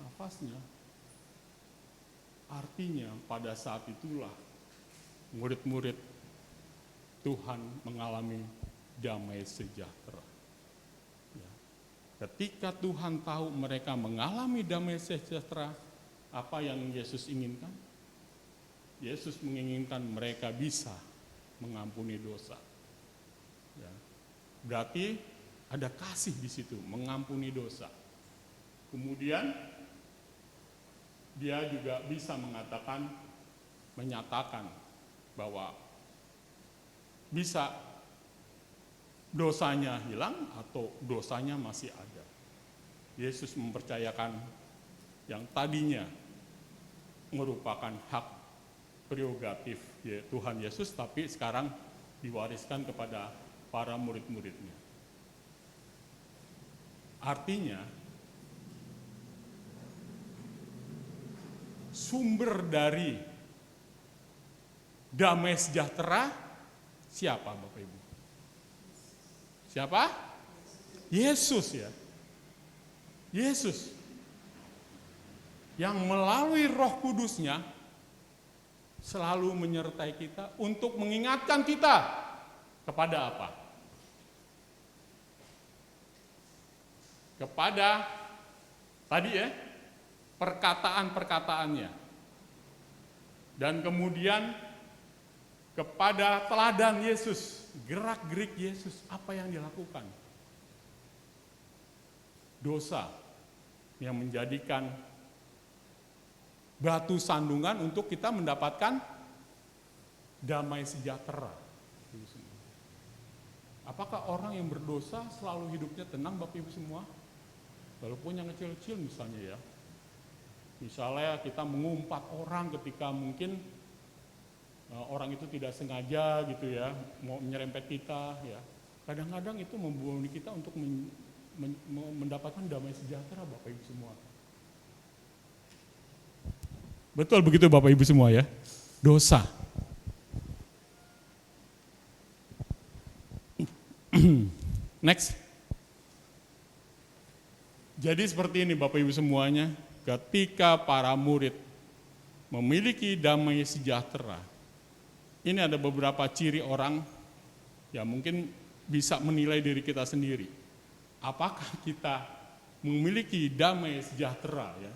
nafasnya, artinya pada saat itulah murid-murid Tuhan mengalami damai sejahtera. Ya. Ketika Tuhan tahu mereka mengalami damai sejahtera, apa yang Yesus inginkan? Yesus menginginkan mereka bisa mengampuni dosa. Ya. Berarti ada kasih di situ, mengampuni dosa. Kemudian dia juga bisa menyatakan bahwa bisa dosanya hilang atau dosanya masih ada. Yesus mempercayakan yang tadinya merupakan hak prerogatif Tuhan Yesus, tapi sekarang diwariskan kepada para murid-muridnya. Artinya, sumber dari damai sejahtera siapa Bapak Ibu? Siapa? Yesus ya. Yesus. Yang melalui Roh Kudusnya selalu menyertai kita untuk mengingatkan kita kepada apa? Kepada tadi ya, perkataan-perkataannya. Dan kemudian kepada teladan Yesus, gerak-gerik Yesus, apa yang dilakukan? Dosa yang menjadikan batu sandungan untuk kita mendapatkan damai sejahtera. Apakah orang yang berdosa selalu hidupnya tenang Bapak Ibu semua? Walaupun yang kecil-kecil misalnya ya. Misalnya kita mengumpat orang ketika mungkin orang itu tidak sengaja gitu ya, mau menyerempet kita ya. Kadang-kadang itu membawa kita untuk mendapatkan damai sejahtera Bapak Ibu semua. Betul begitu Bapak Ibu semua ya. Dosa. Next. Jadi seperti ini Bapak Ibu semuanya, ketika para murid memiliki damai sejahtera, ini ada beberapa ciri orang yang mungkin bisa menilai diri kita sendiri. Apakah kita memiliki damai sejahtera ya?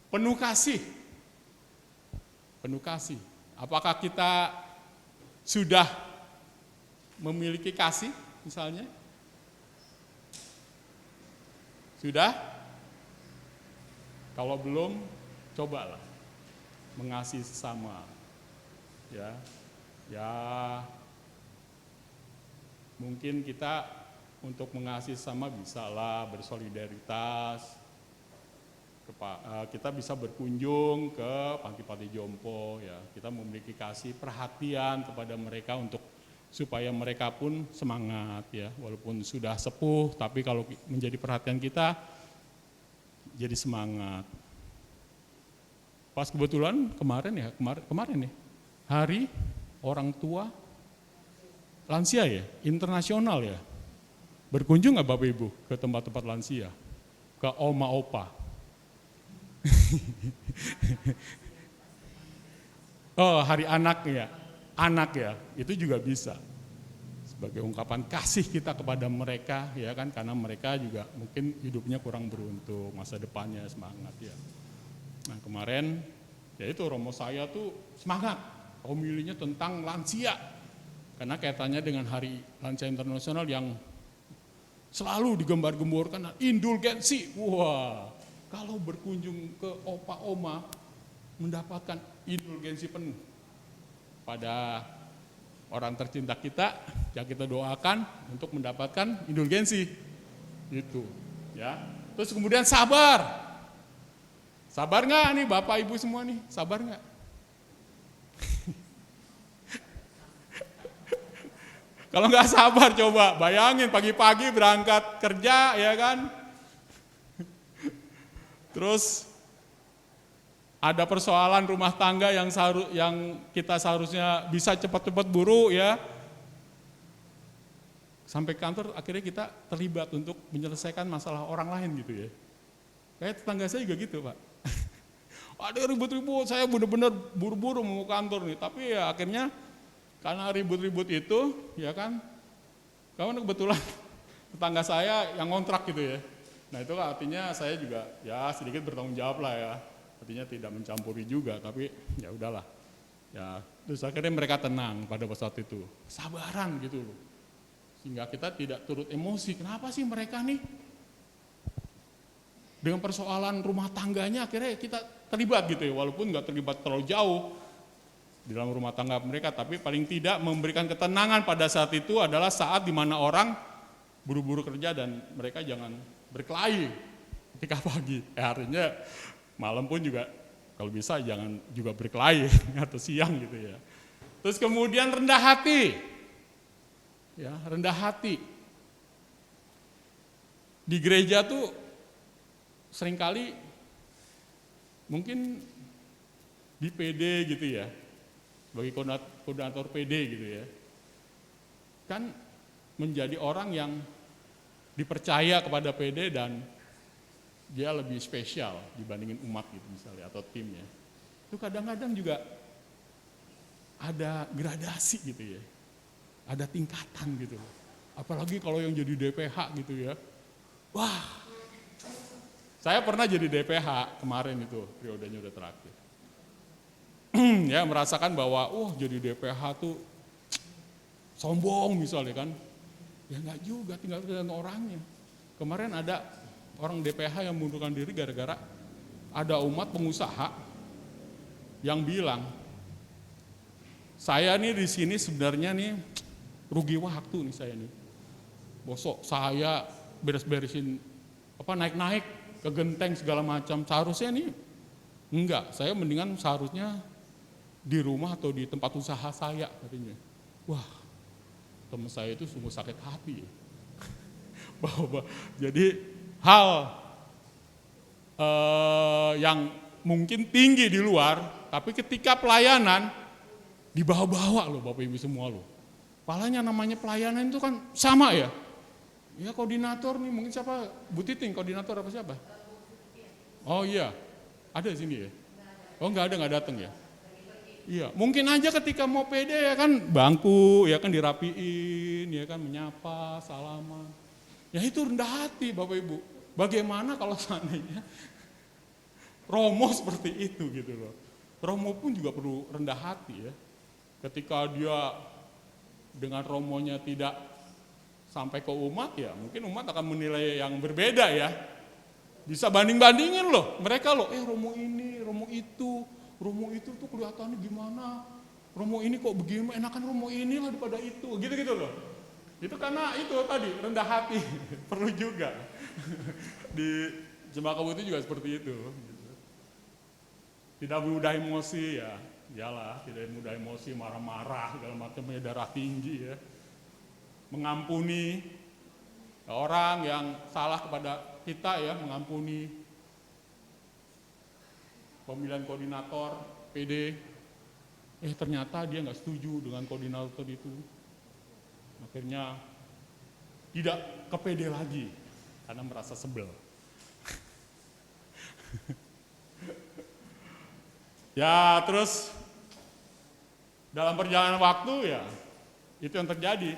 Penuh kasih. Penuh kasih. Apakah kita sudah memiliki kasih misalnya? Sudah? Kalau belum, cobalah mengasihi sesama. Ya. Ya. Mungkin kita untuk mengasihi sesama bisalah bersolidaritas. kita bisa berkunjung ke panti-panti jompo ya. Kita memiliki kasih perhatian kepada mereka untuk supaya mereka pun semangat ya. Walaupun sudah sepuh, tapi kalau menjadi perhatian kita jadi semangat. Pas kebetulan kemarin nih Hari Orang Tua Lansia ya, internasional ya. Berkunjung nggak Bapak Ibu ke tempat-tempat lansia, ke oma opa? Oh, hari anak ya, itu juga bisa sebagai ungkapan kasih kita kepada mereka ya kan, karena mereka juga mungkin hidupnya kurang beruntung, masa depannya semangat ya. Nah kemarin ya itu romo saya tuh semangat, homilinya tentang lansia, karena kaitannya dengan Hari Lansia Internasional yang selalu digembar-gemborkan indulgensi. Wah, kalau berkunjung ke opa oma mendapatkan indulgensi penuh pada orang tercinta kita yang kita doakan untuk mendapatkan indulgensi itu ya. Terus kemudian sabar nggak nih Bapak Ibu semua nih, sabar nggak? Kalau nggak sabar coba bayangin pagi-pagi berangkat kerja ya kan, terus ada persoalan rumah tangga yang kita seharusnya bisa cepat-cepat buru ya, sampai kantor akhirnya kita terlibat untuk menyelesaikan masalah orang lain gitu ya. Kayak tetangga saya juga gitu Pak. Ada ribut-ribut, saya benar-benar buru-buru mau kantor nih, tapi ya akhirnya karena ribut-ribut itu, ya kan, kawan kebetulan tetangga saya yang ngontrak gitu ya. Nah itu artinya saya juga ya sedikit bertanggung jawab lah ya. Artinya tidak mencampuri juga, tapi ya udahlah. Ya, terus akhirnya mereka tenang pada saat itu, sabaran gitu loh. Sehingga kita tidak turut emosi. Kenapa sih mereka nih? Dengan persoalan rumah tangganya akhirnya kita terlibat gitu ya, walaupun nggak terlibat terlalu jauh di dalam rumah tangga mereka, tapi paling tidak memberikan ketenangan pada saat itu adalah saat di mana orang buru-buru kerja dan mereka jangan berkelahi ketika pagi. Artinya malam pun juga kalau bisa jangan juga berkelahi atau siang gitu ya. Terus kemudian rendah hati. Ya, rendah hati. Di gereja tuh seringkali mungkin di PD gitu ya, bagi koordinator PD gitu ya, kan menjadi orang yang dipercaya kepada PD dan dia lebih spesial dibandingin umat gitu misalnya atau timnya. Itu kadang-kadang juga ada gradasi gitu ya, ada tingkatan gitu. Apalagi kalau yang jadi DPH gitu ya, wah, saya pernah jadi DPH kemarin itu periodenya udah terakhir. Ya merasakan bahwa jadi DPH tuh sombong misalnya kan, ya enggak juga, tinggal tergantung orangnya. Kemarin ada orang DPH yang mengundurkan diri gara-gara ada umat pengusaha yang bilang, saya nih di sini sebenarnya nih rugi waktu nih saya nih, bosok saya beres-beresin naik-naik ke genteng segala macam, seharusnya nih enggak, saya mendingan seharusnya di rumah atau di tempat usaha saya katanya. Wah, teman saya itu sungguh sakit hati. Bahwa jadi hal yang mungkin tinggi di luar, tapi ketika pelayanan dibawa-bawa loh Bapak Ibu semua loh. Palanya namanya pelayanan itu kan sama ya. Ya koordinator nih mungkin siapa? Bu Titing koordinator apa siapa? Oh iya, ada di sini ya? Oh nggak datang ya? Iya, mungkin aja ketika mau PD ya kan bangku, ya kan dirapiin, ya kan menyapa, salaman. Ya itu rendah hati Bapak Ibu. Bagaimana kalau seandainya Romo seperti itu gitu loh. Romo pun juga perlu rendah hati ya. Ketika dia dengan Romonya tidak sampai ke umat ya, mungkin umat akan menilai yang berbeda ya. Bisa banding-bandingin loh, mereka loh, Romo ini, Romo itu tuh kelihatannya gimana, Romo ini kok begini, enakan Romo ini lah daripada itu, gitu-gitu loh. Itu karena itu tadi, rendah hati, perlu juga Jemaat Kebun itu juga seperti itu. Gitu. Tidak mudah emosi ya, iyalah, tidak mudah emosi, marah-marah, segala macam, punya darah tinggi ya. Mengampuni orang yang salah kepada kita ya, mengampuni. Pemilihan koordinator PD, ternyata dia nggak setuju dengan koordinator itu. Akhirnya tidak ke PD lagi karena merasa sebel. Ya terus dalam perjalanan waktu ya itu yang terjadi.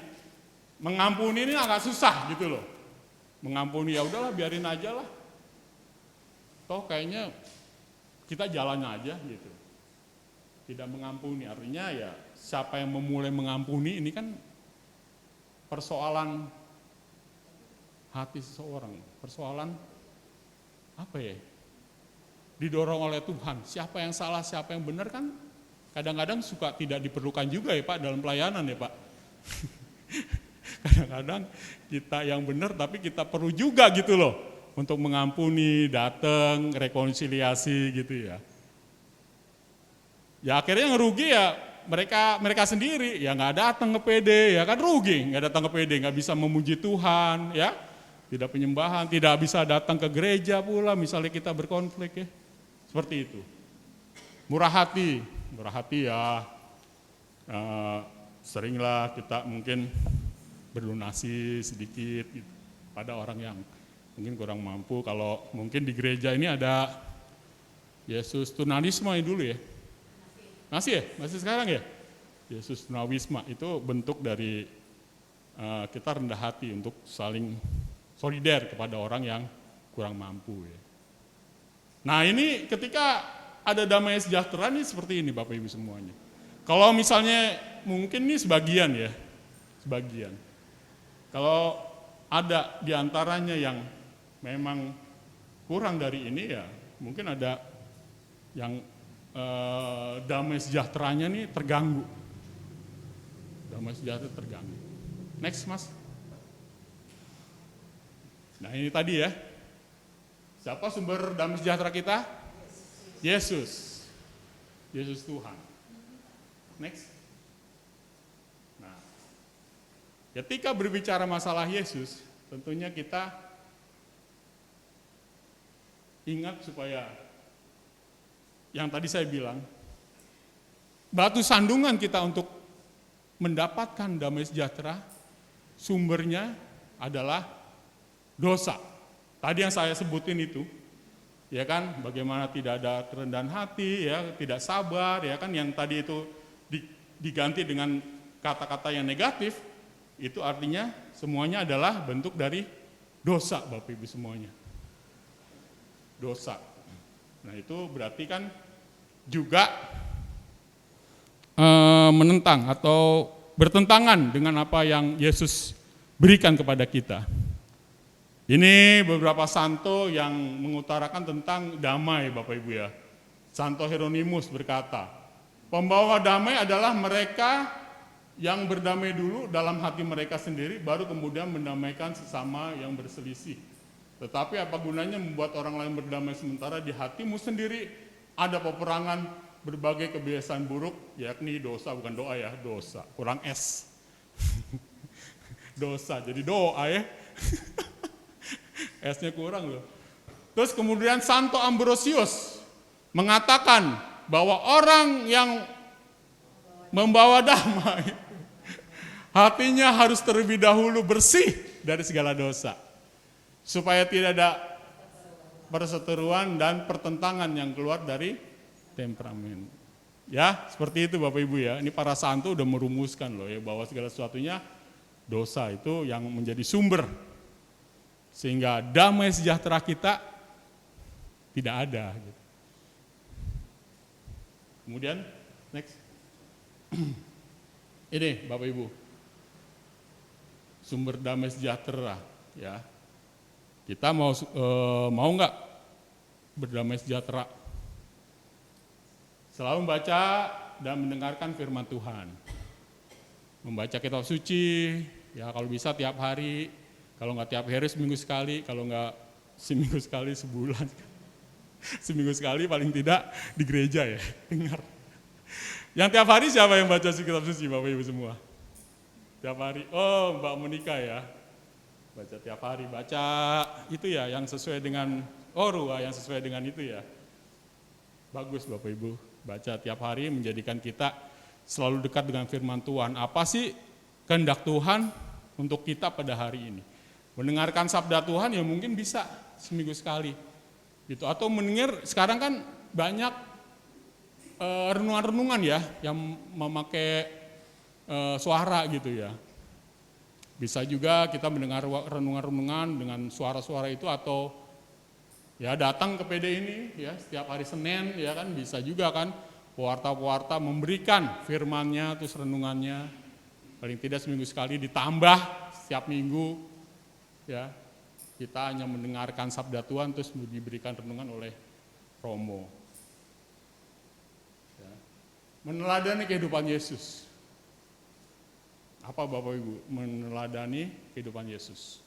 Mengampuni ini agak susah gitu loh. Mengampuni ya udahlah biarin aja lah. Toh kayaknya kita jalannya aja gitu. Tidak mengampuni artinya ya siapa yang memulai mengampuni ini kan persoalan hati seseorang, persoalan apa ya? Didorong oleh Tuhan. Siapa yang salah, siapa yang benar kan kadang-kadang suka tidak diperlukan juga ya Pak dalam pelayanan ya Pak. Kadang-kadang kita yang benar tapi kita perlu juga gitu loh untuk mengampuni, datang, rekonsiliasi gitu ya. Ya akhirnya yang rugi ya mereka sendiri ya nggak datang ke PD ya kan rugi, nggak datang ke PD, nggak bisa memuji Tuhan ya, tidak penyembahan, tidak bisa datang ke gereja pula misalnya kita berkonflik ya. Seperti itu. Murah hati ya seringlah kita mungkin berdonasi sedikit gitu, pada orang yang mungkin kurang mampu. Kalau mungkin di gereja ini ada Yesus Tunawisma dulu ya. Masih ya? Masih sekarang ya? Yesus Tunawisma itu bentuk dari kita rendah hati untuk saling solider kepada orang yang kurang mampu ya. Nah ini ketika ada damai sejahtera nih seperti ini Bapak Ibu semuanya. Kalau misalnya mungkin nih sebagian ya, sebagian. Kalau ada di antaranya yang memang kurang dari ini ya mungkin ada yang damai sejahteranya nih terganggu. Damai sejahtera terganggu. Next Mas. Nah ini tadi ya. Siapa sumber damai sejahtera kita? Yesus. Yesus Tuhan. Next. Nah, ketika berbicara masalah Yesus, tentunya kita ingat supaya yang tadi saya bilang, batu sandungan kita untuk mendapatkan damai sejahtera, sumbernya adalah dosa. Tadi yang saya sebutin itu, ya kan, bagaimana tidak ada kerendahan hati, ya, tidak sabar, ya kan, yang tadi itu diganti dengan kata-kata yang negatif, itu artinya semuanya adalah bentuk dari dosa, Bapak Ibu semuanya. Dosa. Nah itu berarti kan juga menentang atau bertentangan dengan apa yang Yesus berikan kepada kita. Ini beberapa santo yang mengutarakan tentang damai Bapak Ibu ya. Santo Hieronymus berkata, pembawa damai adalah mereka yang berdamai dulu dalam hati mereka sendiri, baru kemudian mendamaikan sesama yang berselisih. Tetapi apa gunanya membuat orang lain berdamai sementara di hatimu sendiri ada peperangan berbagai kebiasaan buruk, yakni dosa, bukan doa ya, dosa, kurang S. Dosa, jadi doa ya. S-nya kurang loh. Terus kemudian Santo Ambrosius mengatakan bahwa orang yang membawa damai, hatinya harus terlebih dahulu bersih dari segala dosa. Supaya tidak ada perseteruan dan pertentangan yang keluar dari temperamen. Ya, seperti itu Bapak Ibu ya. Ini para santo udah merumuskan loh ya, bahwa segala sesuatunya dosa itu yang menjadi sumber. Sehingga damai sejahtera kita tidak ada. Kemudian, next. Ini Bapak Ibu, sumber damai sejahtera ya. Kita mau nggak berdamai sejahtera? Selalu membaca dan mendengarkan firman Tuhan. Membaca kitab suci, ya kalau bisa tiap hari, kalau nggak tiap hari seminggu sekali, kalau nggak seminggu sekali, sebulan. Seminggu sekali paling tidak di gereja ya, dengar. Yang tiap hari siapa yang baca kitab suci, Bapak Ibu semua? Tiap hari, oh Mbak Monika ya, baca tiap hari, baca itu ya yang sesuai dengan yang sesuai dengan itu ya. Bagus Bapak Ibu, baca tiap hari menjadikan kita selalu dekat dengan firman Tuhan. Apa sih kehendak Tuhan untuk kita pada hari ini? Mendengarkan sabda Tuhan ya mungkin bisa seminggu sekali. Gitu. Atau mendengar, sekarang kan banyak renungan-renungan ya yang memakai suara gitu ya. Bisa juga kita mendengar renungan-renungan dengan suara-suara itu, atau ya datang ke PD ini ya setiap hari Senin ya kan, bisa juga kan pewarta-pewarta memberikan firman-Nya terus renungannya, paling tidak seminggu sekali, ditambah setiap minggu ya kita hanya mendengarkan sabda Tuhan terus diberikan renungan oleh Romo. Ya. Meneladani kehidupan Yesus. Apa Bapak Ibu? Meneladani kehidupan Yesus.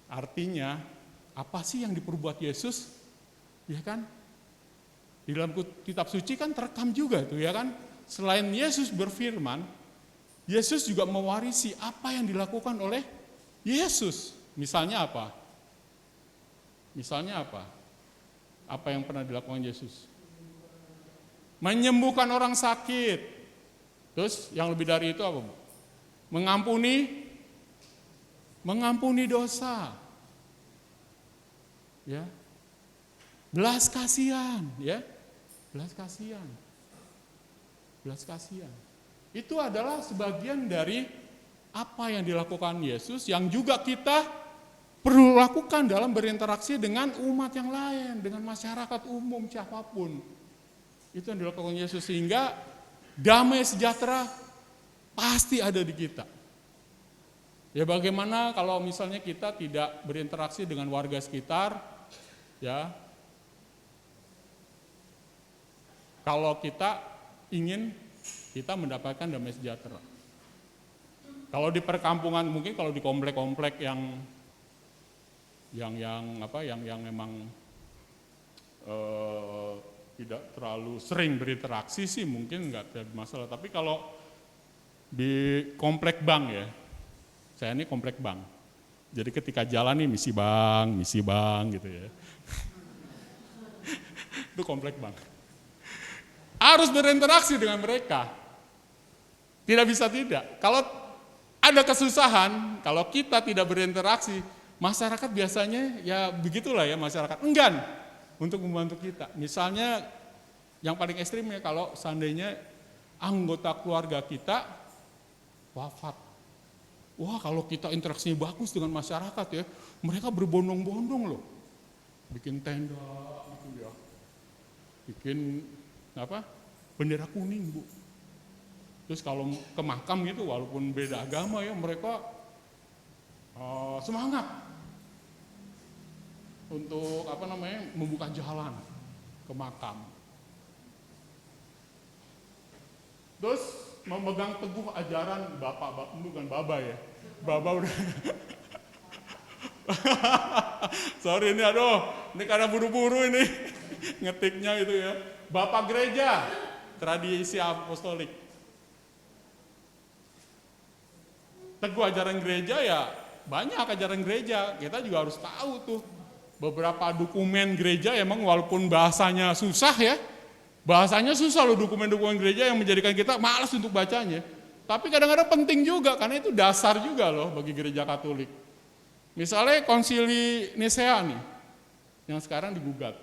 Artinya apa sih yang diperbuat Yesus? Ya kan? Di dalam kitab suci kan terekam juga itu ya kan. Selain Yesus berfirman, Yesus juga mewarisi apa yang dilakukan oleh Yesus. Misalnya apa? Misalnya apa? Apa yang pernah dilakukan Yesus? Menyembuhkan orang sakit. Terus yang lebih dari itu apa, Bu? Mengampuni dosa. Ya. Belas kasihan, ya. Belas kasihan. Belas kasihan. Itu adalah sebagian dari apa yang dilakukan Yesus yang juga kita perlu lakukan dalam berinteraksi dengan umat yang lain, dengan masyarakat umum, siapapun. Itu yang dilakukan Yesus, sehingga damai sejahtera pasti ada di kita. Ya bagaimana kalau misalnya kita tidak berinteraksi dengan warga sekitar, ya. Kalau kita ingin kita mendapatkan damai sejahtera. Kalau di perkampungan, mungkin kalau di komplek-komplek yang memang tidak terlalu sering berinteraksi sih mungkin nggak ada masalah. Tapi kalau di komplek bank ya, saya ini komplek bank. Jadi ketika jalan nih misi bank gitu ya. Itu komplek bank. Harus berinteraksi dengan mereka. Tidak bisa tidak. Kalau ada kesusahan, kalau kita tidak berinteraksi, masyarakat biasanya ya begitulah ya, masyarakat enggan untuk membantu kita. Misalnya yang paling ekstrim ya, kalau seandainya anggota keluarga kita wafat. Wah, kalau kita interaksinya bagus dengan masyarakat ya, mereka berbondong-bondong loh. Bikin tenda gitu ya. Bikin bendera kuning, Bu. Terus kalau ke makam gitu, walaupun beda agama ya, mereka semangat untuk membuka jalan ke makam. Terus memegang teguh ajaran bapak, bukan baba ya. Baba udah. Sorry ini ini karena buru-buru ini ngetiknya itu ya. Bapak gereja, tradisi apostolik. Teguh ajaran gereja ya, banyak ajaran gereja, kita juga harus tahu tuh. Beberapa dokumen gereja emang walaupun bahasanya susah ya, bahasanya susah loh dokumen-dokumen gereja yang menjadikan kita malas untuk bacanya. Tapi kadang-kadang penting juga, karena itu dasar juga loh bagi gereja Katolik. Misalnya konsili Nisea nih, yang sekarang digugat.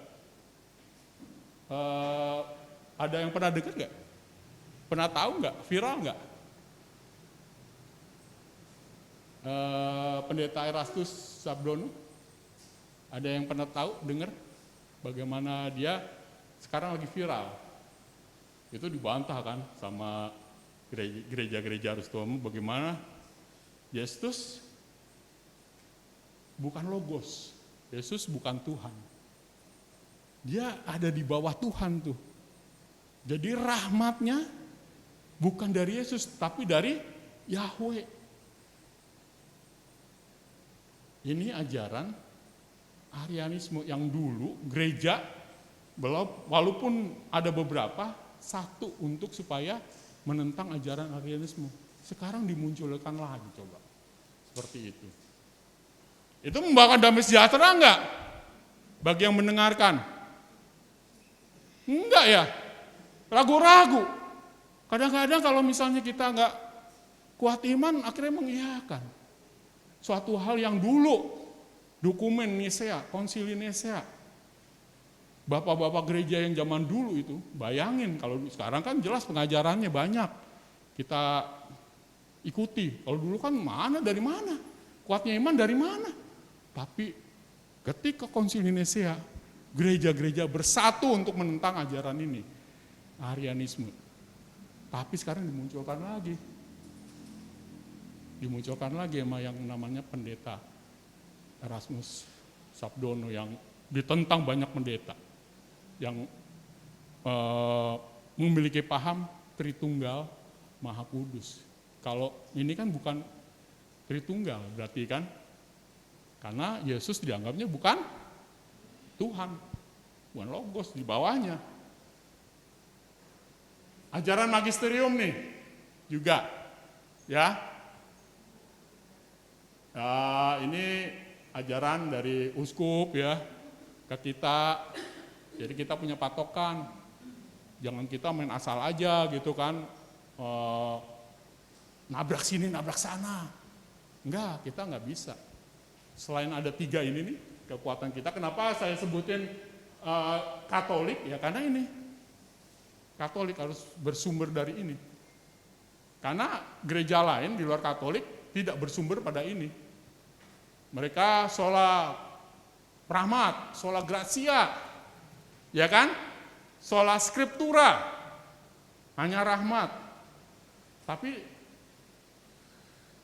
Ada yang pernah dengar nggak? Pernah tahu nggak? Viral nggak? Pendeta Erastus Sabdono, ada yang pernah tahu, dengar bagaimana dia sekarang lagi viral? Itu dibantah kan sama gereja-gereja Aristom, bagaimana Yesus bukan logos, Yesus bukan Tuhan, dia ada di bawah Tuhan tuh. Jadi rahmatnya bukan dari Yesus tapi dari Yahweh. Ini ajaran Arianisme yang dulu gereja, walaupun ada beberapa, satu untuk supaya menentang ajaran Arianisme. Sekarang dimunculkan lagi coba. Seperti itu. Itu membawa damai sejahtera enggak? Bagi yang mendengarkan. Enggak ya? Ragu-ragu. Kadang-kadang kalau misalnya kita enggak kuat iman, akhirnya mengiyakan. Suatu hal yang dulu dokumen Nisea, konsili Nisea. Bapak-bapak gereja yang zaman dulu itu, bayangin kalau sekarang kan jelas pengajarannya banyak. Kita ikuti. Kalau dulu kan dari mana? Kuatnya iman dari mana? Tapi ketika konsili Nisea, gereja-gereja bersatu untuk menentang ajaran ini, Arianisme. Tapi sekarang dimunculkan lagi sama yang namanya pendeta Erasmus Sabdono yang ditentang banyak pendeta yang memiliki paham Tritunggal Maha Kudus. Kalau ini kan bukan Tritunggal berarti kan, karena Yesus dianggapnya bukan Tuhan, bukan Logos, di bawahnya. Ajaran magisterium nih juga, ya. Ini ajaran dari uskup ya ke kita. Jadi kita punya patokan. Jangan kita main asal aja gitu kan. Nabrak sini, nabrak sana. Enggak, kita enggak bisa. Selain ada 3 ini nih kekuatan kita. Kenapa saya sebutin Katolik? Ya karena ini. Katolik harus bersumber dari ini. Karena gereja lain di luar Katolik tidak bersumber pada ini. Mereka sola rahmat, sola gratia, ya kan? Sola scriptura, hanya rahmat. Tapi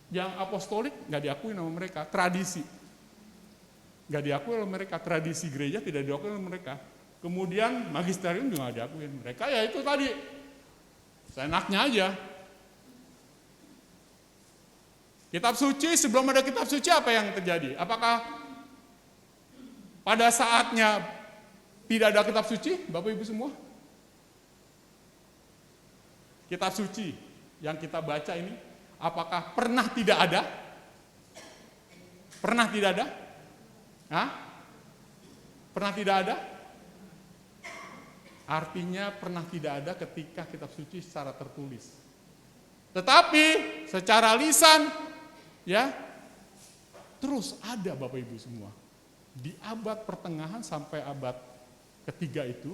yang apostolik nggak diakui sama mereka, tradisi. Nggak diakui oleh mereka, tradisi gereja tidak diakui oleh mereka. Kemudian magisterium juga nggak diakui mereka, ya itu tadi, seenaknya aja. Kitab suci, sebelum ada kitab suci apa yang terjadi? Apakah pada saatnya tidak ada kitab suci, Bapak Ibu semua? Kitab suci yang kita baca ini, apakah pernah tidak ada? Pernah tidak ada? Hah? Pernah tidak ada? Artinya pernah tidak ada ketika kitab suci secara tertulis. Tetapi secara lisan, ya, terus ada Bapak Ibu semua. Di abad pertengahan sampai abad ketiga itu,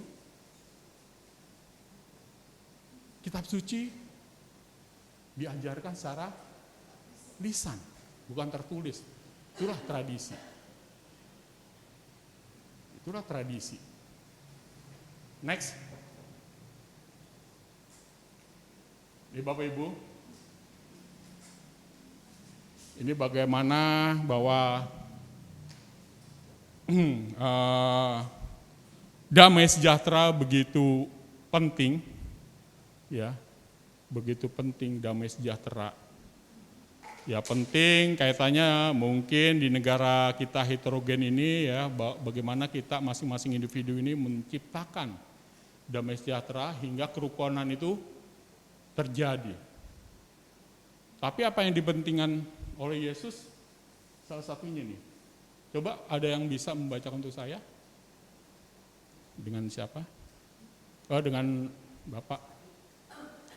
kitab suci diajarkan secara lisan, bukan tertulis. Itulah tradisi. Itulah tradisi. Next. Ini Bapak Ibu, ini bagaimana bahwa damai sejahtera begitu penting, ya, begitu penting damai sejahtera. Ya penting kaitannya mungkin di negara kita heterogen ini ya, bagaimana kita masing-masing individu ini menciptakan damai sejahtera hingga kerukunan itu terjadi. Tapi apa yang dipentingkan oleh Yesus? Salah satunya nih. Coba ada yang bisa membacakan untuk saya? Dengan siapa? Oh, dengan Bapak.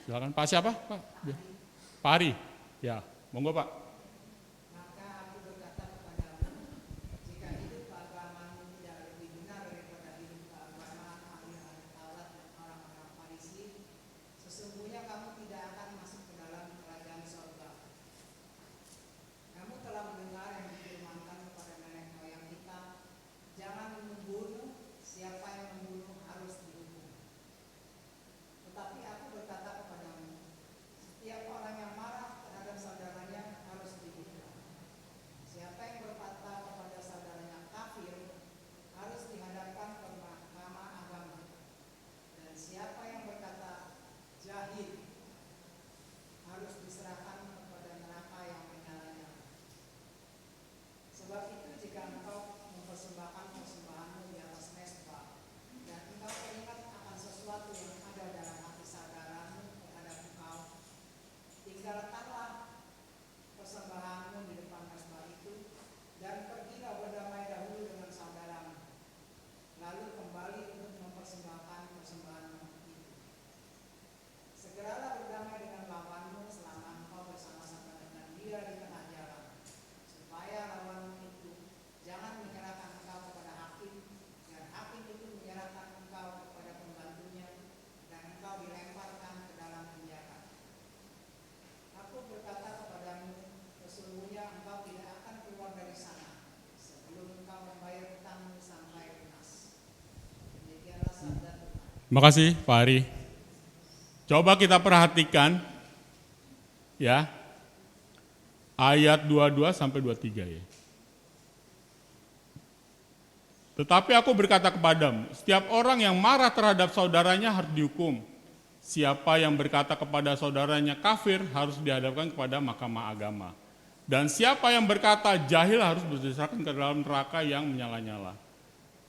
Silakan. Pak siapa? Pak Ari. Ya, monggo Pak. dia di tengah jalan, supaya lawanmu itu jangan menyerahkan engkau kepada hakim, dan hakim itu menyerahkan engkau kepada pembantunya, dan engkau dilemparkan ke dalam penjara. Aku berkata kepadamu, sesungguhnya engkau tidak akan keluar dari sana sebelum engkau membayar hutangmu sampai lunas. Demikianlah sabda Tuhan. Terima kasih Pak Ari. Coba kita perhatikan ya ayat 22 sampai 23 ya. Tetapi aku berkata kepadamu, setiap orang yang marah terhadap saudaranya harus dihukum. Siapa yang berkata kepada saudaranya kafir harus dihadapkan kepada mahkamah agama. Dan siapa yang berkata jahil harus diserahkan ke dalam neraka yang menyala-nyala.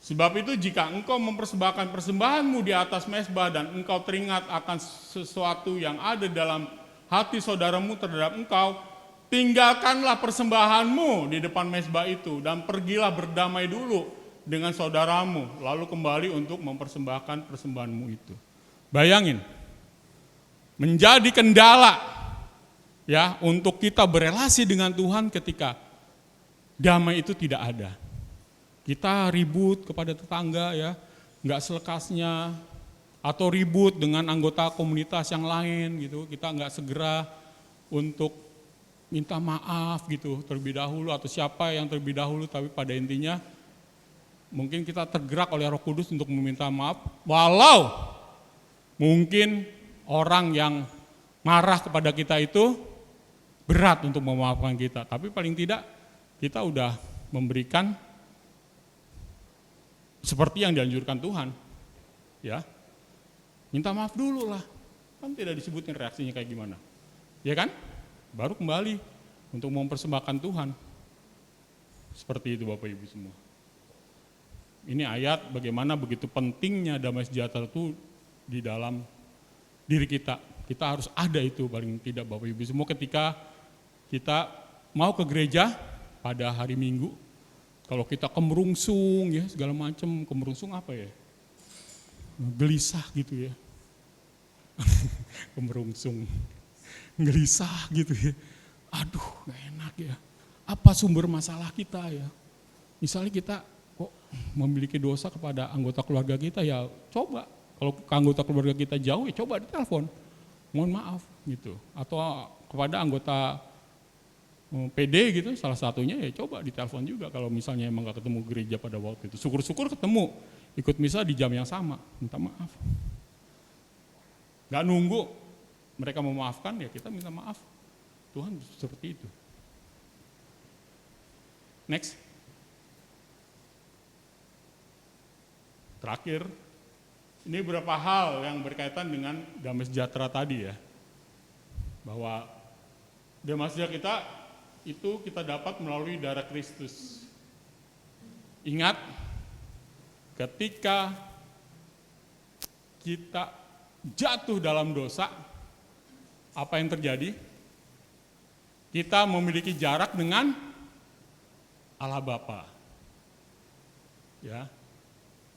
Sebab itu jika engkau mempersembahkan persembahanmu di atas mezbah dan engkau teringat akan sesuatu yang ada dalam hati saudaramu terhadap engkau, tinggalkanlah persembahanmu di depan mezbah itu dan pergilah berdamai dulu dengan saudaramu, lalu kembali untuk mempersembahkan persembahanmu itu. Bayangin, menjadi kendala ya untuk kita berelasi dengan Tuhan ketika damai itu tidak ada. Kita ribut kepada tetangga ya, nggak selekasnya, atau ribut dengan anggota komunitas yang lain gitu, kita nggak segera untuk minta maaf gitu terlebih dahulu, atau siapa yang terlebih dahulu, tapi pada intinya mungkin kita tergerak oleh Roh Kudus untuk meminta maaf, walau mungkin orang yang marah kepada kita itu berat untuk memaafkan kita, tapi paling tidak kita udah memberikan seperti yang dianjurkan Tuhan, ya, minta maaf dulu lah, kan tidak disebutin reaksinya kayak gimana, ya kan, baru kembali untuk mempersembahkan Tuhan, seperti itu Bapak Ibu semua. Ini ayat bagaimana begitu pentingnya damai sejahtera itu di dalam diri kita harus ada itu paling tidak Bapak Ibu semua ketika kita mau ke gereja pada hari Minggu. Kalau kita kemerungsung ya segala macam, kemerungsung apa ya? Gelisah gitu ya. Kemerungsung, gelisah gitu ya. Aduh gak enak ya. Apa sumber masalah kita ya? Misalnya kita kok memiliki dosa kepada anggota keluarga kita ya coba. Kalau ke anggota keluarga kita jauh ya coba ditelepon. Mohon maaf gitu. Atau kepada anggota PD gitu salah satunya ya coba ditelepon juga kalau misalnya emang gak ketemu gereja pada waktu itu. Syukur-syukur ketemu, ikut misa di jam yang sama, minta maaf. Gak nunggu mereka memaafkan ya kita minta maaf. Tuhan seperti itu. Next. Terakhir, ini beberapa hal yang berkaitan dengan damai sejahtera tadi ya. Bahwa damai sejahtera kita itu kita dapat melalui darah Kristus. Ingat, ketika kita jatuh dalam dosa, apa yang terjadi? Kita memiliki jarak dengan Allah Bapa. Ya,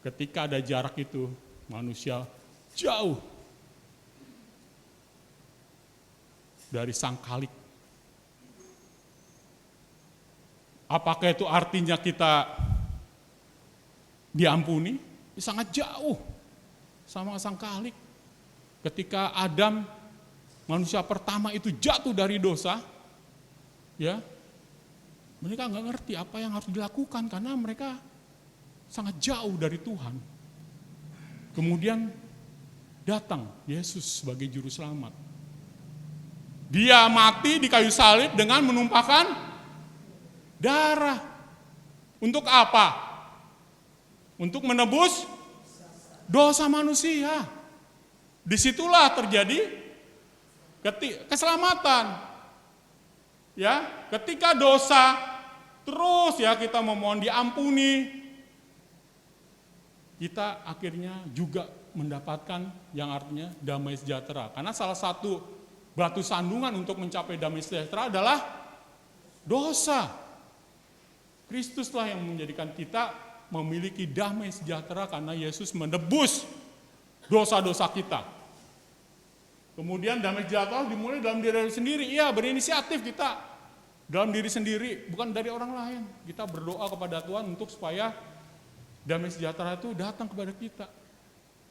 ketika ada jarak itu, manusia jauh dari Sang Khalik. Apakah itu artinya kita diampuni? Sangat jauh sama Sang Khalik. Ketika Adam, manusia pertama itu jatuh dari dosa, ya, mereka nggak ngerti apa yang harus dilakukan karena mereka sangat jauh dari Tuhan. Kemudian datang Yesus sebagai juru selamat. Dia mati di kayu salib dengan menumpahkan darah. Untuk apa? Untuk menebus dosa manusia. Disitulah terjadi keselamatan. Ya, ketika dosa terus ya kita memohon diampuni, kita akhirnya juga mendapatkan yang artinya damai sejahtera. Karena salah satu batu sandungan untuk mencapai damai sejahtera adalah dosa. Kristuslah yang menjadikan kita memiliki damai sejahtera karena Yesus menebus dosa-dosa kita. Kemudian damai sejahtera dimulai dalam diri sendiri. Iya, berinisiatif kita dalam diri sendiri, bukan dari orang lain. Kita berdoa kepada Tuhan untuk supaya damai sejahtera itu datang kepada kita.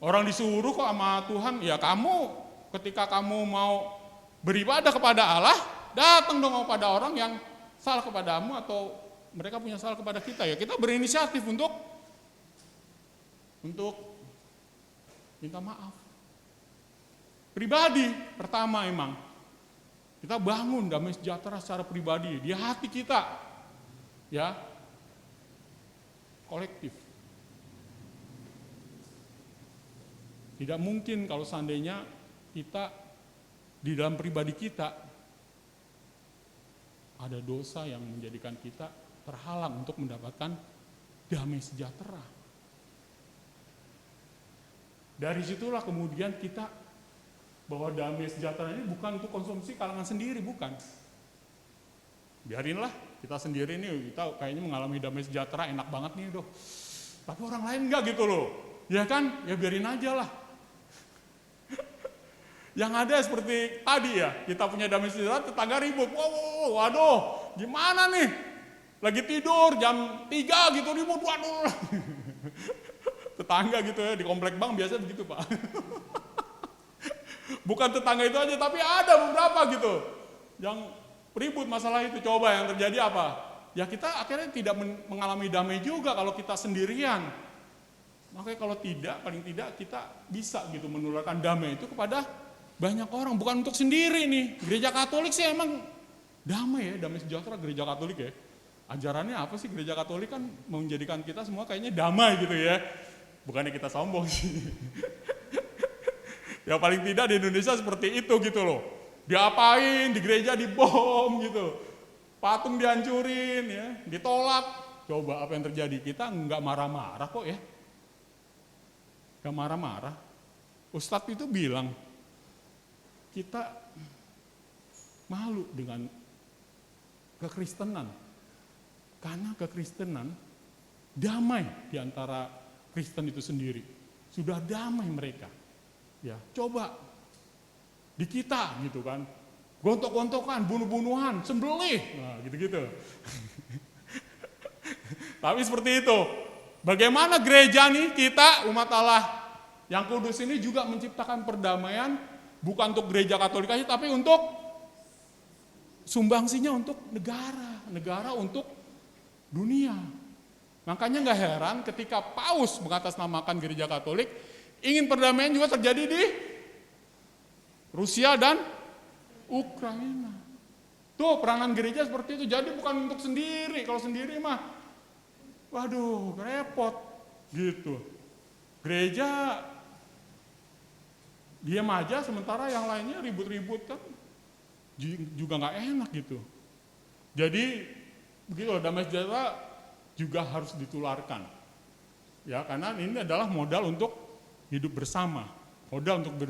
Orang disuruh kok sama Tuhan, ya kamu ketika kamu mau beribadah kepada Allah, datang dong kepada orang yang salah kepadamu atau mereka punya salah kepada kita. Ya kita berinisiatif untuk minta maaf. Pribadi pertama emang kita bangun damai sejahtera secara pribadi di hati kita, ya, kolektif. Tidak mungkin kalau seandainya kita di dalam pribadi kita ada dosa yang menjadikan kita terhalang untuk mendapatkan damai sejahtera. Dari situlah kemudian kita bahwa damai sejahtera ini bukan untuk konsumsi kalangan sendiri, bukan. Biarinlah kita sendiri nih, kita kayaknya mengalami damai sejahtera, enak banget nih doh. Tapi orang lain enggak gitu loh. Ya kan, ya biarin aja lah. Yang ada seperti tadi ya, kita punya damai sejahtera, tetangga ribut. Wow, waduh, gimana nih? Lagi tidur jam 3 gitu ribut, waduh. Tetangga gitu ya, di komplek bank biasa begitu Pak. Bukan tetangga itu aja, tapi ada beberapa gitu yang ribut masalah itu. Coba yang terjadi apa? Ya kita akhirnya tidak mengalami damai juga kalau kita sendirian. Makanya kalau tidak, paling tidak kita bisa gitu menularkan damai itu kepada banyak orang, bukan untuk sendiri nih. Gereja Katolik sih emang damai ya, damai sejahtera gereja Katolik ya. Ajarannya apa sih gereja Katolik kan menjadikan kita semua kayaknya damai gitu ya. Bukannya kita sombong sih. Ya paling tidak di Indonesia seperti itu gitu loh. Diapain, di gereja dibom gitu. Patung dihancurin ya, ditolak. Coba apa yang terjadi? Kita enggak marah-marah kok ya. Enggak marah-marah. Ustadz itu bilang, kita malu dengan kekristenan. Karena kekristenan damai di antara Kristen itu sendiri. Sudah damai mereka. Ya, coba di kita gitu kan, gontok-gontokan, bunuh-bunuhan, sembelih, nah gitu-gitu. Tapi seperti itu, bagaimana gereja nih kita umat Allah yang kudus ini juga menciptakan perdamaian, bukan untuk gereja Katolik aja, tapi untuk sumbangsinya untuk negara untuk dunia. Makanya nggak heran ketika Paus mengatasnamakan gereja Katolik, ingin perdamaian juga terjadi di Rusia dan Ukraina. Tuh peranan gereja seperti itu. Jadi bukan untuk sendiri. Kalau sendiri mah, waduh repot gitu. Gereja diam aja sementara yang lainnya ribut-ribut kan juga nggak enak gitu. Jadi begitu damai sejahtera juga harus ditularkan. Ya karena ini adalah modal untuk hidup bersama, modal untuk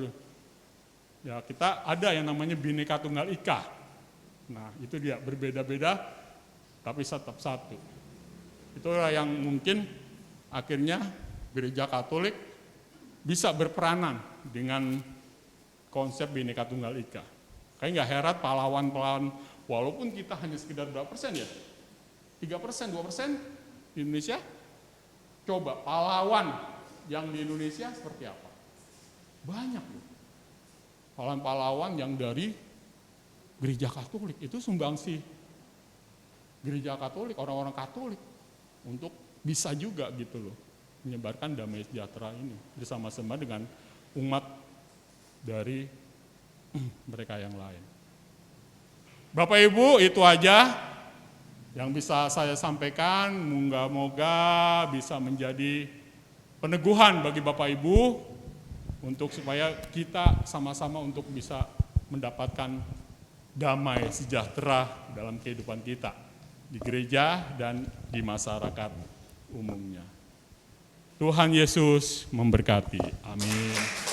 ya kita ada yang namanya Bhinneka Tunggal Ika. Nah itu dia berbeda-beda tapi tetap satu. Itulah yang mungkin akhirnya gereja Katolik bisa berperanan dengan konsep Bhinneka Tunggal Ika. Kayak nggak heran pahlawan-pahlawan, walaupun kita hanya sekitar berapa persen ya? 3%, 2% di Indonesia. Coba pahlawan yang di Indonesia seperti apa? Banyak loh. Pahlawan-pahlawan yang dari gereja Katolik itu sumbangsi gereja Katolik, orang-orang Katolik untuk bisa juga gitu loh menyebarkan damai sejahtera ini bersama-sama dengan umat dari mereka yang lain. Bapak Ibu, itu aja yang bisa saya sampaikan. Moga-moga bisa menjadi peneguhan bagi Bapak Ibu untuk supaya kita sama-sama untuk bisa mendapatkan damai sejahtera dalam kehidupan kita di gereja dan di masyarakat umumnya. Tuhan Yesus memberkati. Amin.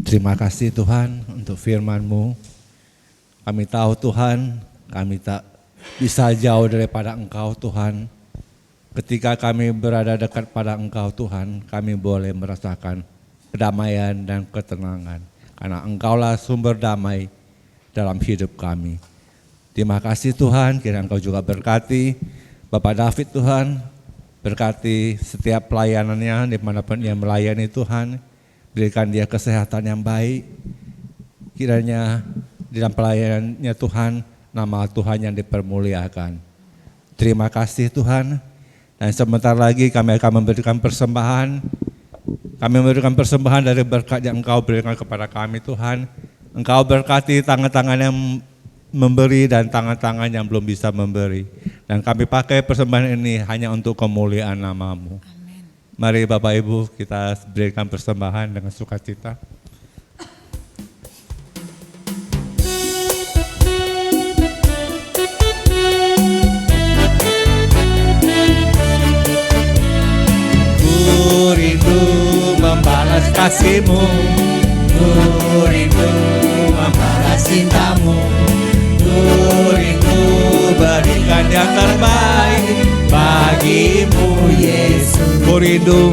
Terima kasih Tuhan untuk firman-Mu. Kami tahu Tuhan, kami tak bisa jauh daripada Engkau Tuhan. Ketika kami berada dekat pada Engkau Tuhan, kami boleh merasakan kedamaian dan ketenangan. Karena Engkaulah sumber damai dalam hidup kami. Terima kasih Tuhan, kiranya Engkau juga berkati Bapak David Tuhan, berkati setiap pelayanannya dimanapun ia melayani Tuhan, berikan dia kesehatan yang baik, kiranya di dalam pelayanannya Tuhan, nama Tuhan yang dipermuliakan. Terima kasih Tuhan, dan sebentar lagi kami akan memberikan persembahan. Kami memberikan persembahan dari berkat yang Engkau berikan kepada kami Tuhan. Engkau berkati tangan-tangan yang memberi dan tangan-tangan yang belum bisa memberi. Dan kami pakai persembahan ini hanya untuk kemuliaan nama-Mu. Amin. Mari Bapak Ibu kita berikan persembahan dengan sukacita. Ku rindu membalas kasih-Mu, ku rindu membalas cinta-Mu, ku rindu berikan yang terbaik bagi-Mu Yesus. Ku rindu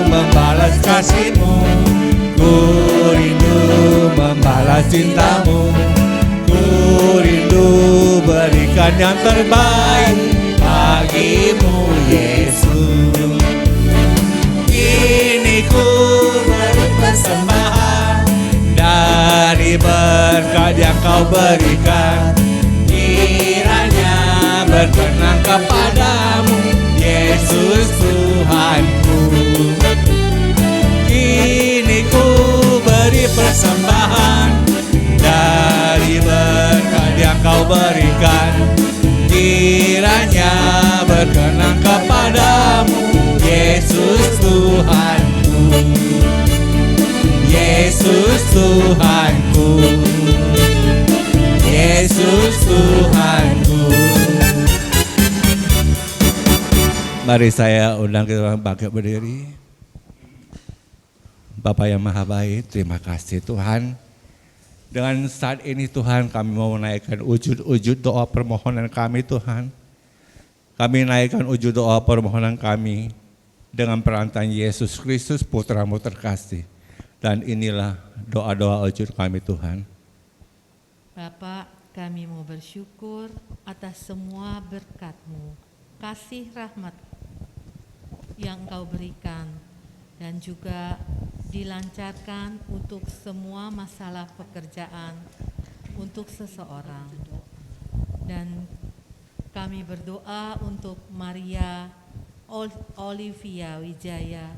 membalas kasih-Mu, ku rindu membalas cinta-Mu, ku rindu berikan yang terbaik bagi-Mu Yesus. Kini ku beri persembahan dari berkat yang Kau berikan, kiranya berkenan kepadamu Yesus Tuhanku. Kini ku beri persembahan dari berkat yang Kau berikan, kiranya berkenan kepadamu Yesus Tuhanku. Yesus Tuhanku, Yesus Tuhanku. Mari saya undang kita bangkit berdiri. Bapa yang Maha Baik, terima kasih Tuhan. Dengan saat ini Tuhan kami mau menaikkan wujud-wujud doa permohonan kami Tuhan. Kami naikkan wujud doa permohonan kami dengan perantaraan Yesus Kristus Putra-Mu terkasih. Dan inilah doa-doa wujud kami Tuhan. Bapak, kami mau bersyukur atas semua berkat-Mu, kasih rahmat yang Engkau berikan, dan juga dilancarkan untuk semua masalah pekerjaan untuk seseorang. Dan kami berdoa untuk Maria Olivia Wijaya,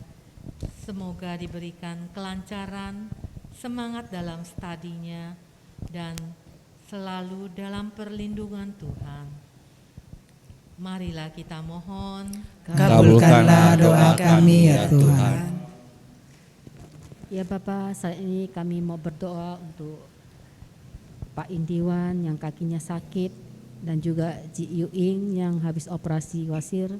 semoga diberikan kelancaran, semangat dalam studinya, dan selalu dalam perlindungan Tuhan. Marilah kita mohon. Kabulkanlah doa kami ya Tuhan. Ya Bapak, saat ini kami mau berdoa untuk Pak Indiwan yang kakinya sakit dan juga Ji Yuing yang habis operasi wasir.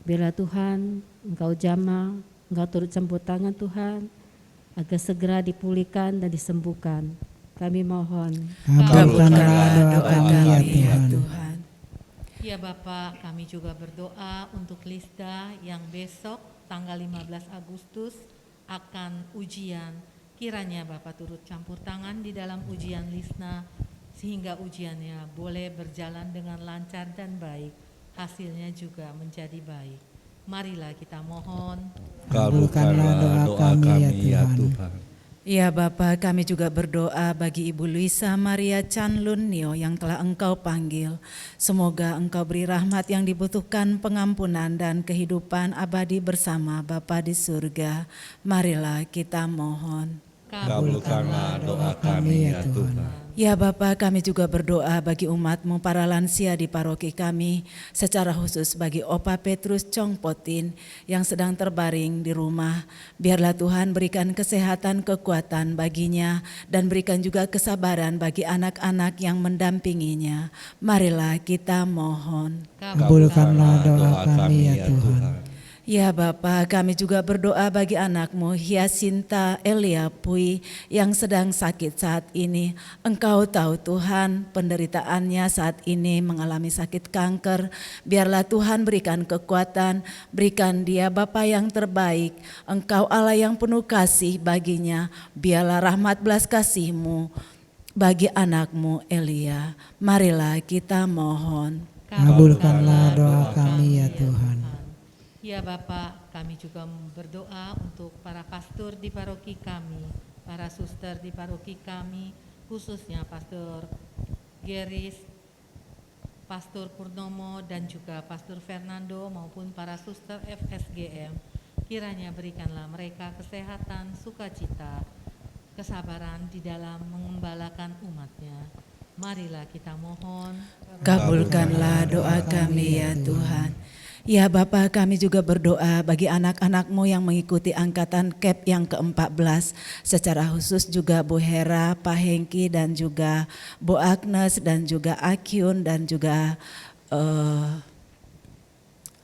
Biarlah Tuhan Engkau jamah, Engkau turut campur tangan Tuhan agar segera dipulihkan dan disembuhkan. Kami mohon. Kabulkanlah doa kami ya Tuhan. Ya Bapak, kami juga berdoa untuk Lisda yang besok tanggal 15 Agustus akan ujian. Kiranya Bapak turut campur tangan di dalam ujian Lisda sehingga ujiannya boleh berjalan dengan lancar dan baik. Hasilnya juga menjadi baik. Marilah kita mohon. Kabulkanlah doa kami ya Tuhan. Ya Bapa, kami juga berdoa bagi Ibu Luisa Maria Chan Lun Nio yang telah Engkau panggil. Semoga Engkau beri rahmat yang dibutuhkan, pengampunan dan kehidupan abadi bersama Bapa di surga. Marilah kita mohon. Kabulkanlah doa kami ya Tuhan. Ya Bapa, kami juga berdoa bagi umat-Mu para lansia di paroki kami, secara khusus bagi Opa Petrus Chong Potin yang sedang terbaring di rumah. Biarlah Tuhan berikan kesehatan, kekuatan baginya, dan berikan juga kesabaran bagi anak-anak yang mendampinginya. Marilah kita mohon. Kabulkanlah doa kami ya Tuhan. Ya Bapa, kami juga berdoa bagi anakmu Hyasinta Elia Pui yang sedang sakit saat ini. Engkau tahu Tuhan penderitaannya saat ini mengalami sakit kanker. Biarlah Tuhan berikan kekuatan, berikan dia Bapa yang terbaik. Engkau Allah yang penuh kasih baginya. Biarlah rahmat belas kasih-Mu bagi anakmu Elia. Marilah kita mohon. Kabulkanlah doa kami ya Tuhan. Ya Bapak, kami juga berdoa untuk para pastor di paroki kami, para suster di paroki kami, khususnya Pastor Geris, Pastor Purnomo, dan juga Pastor Fernando maupun para suster FSGM. Kiranya berikanlah mereka kesehatan, sukacita, kesabaran di dalam mengembalakan umatnya. Marilah kita mohon. Kabulkanlah doa kami ya Tuhan. Ya Bapa, kami juga berdoa bagi anak-anak-Mu yang mengikuti angkatan KEP yang ke-14. Secara khusus juga Bu Hera, Pak Hengki, dan juga Bu Agnes, dan juga Akyun, dan juga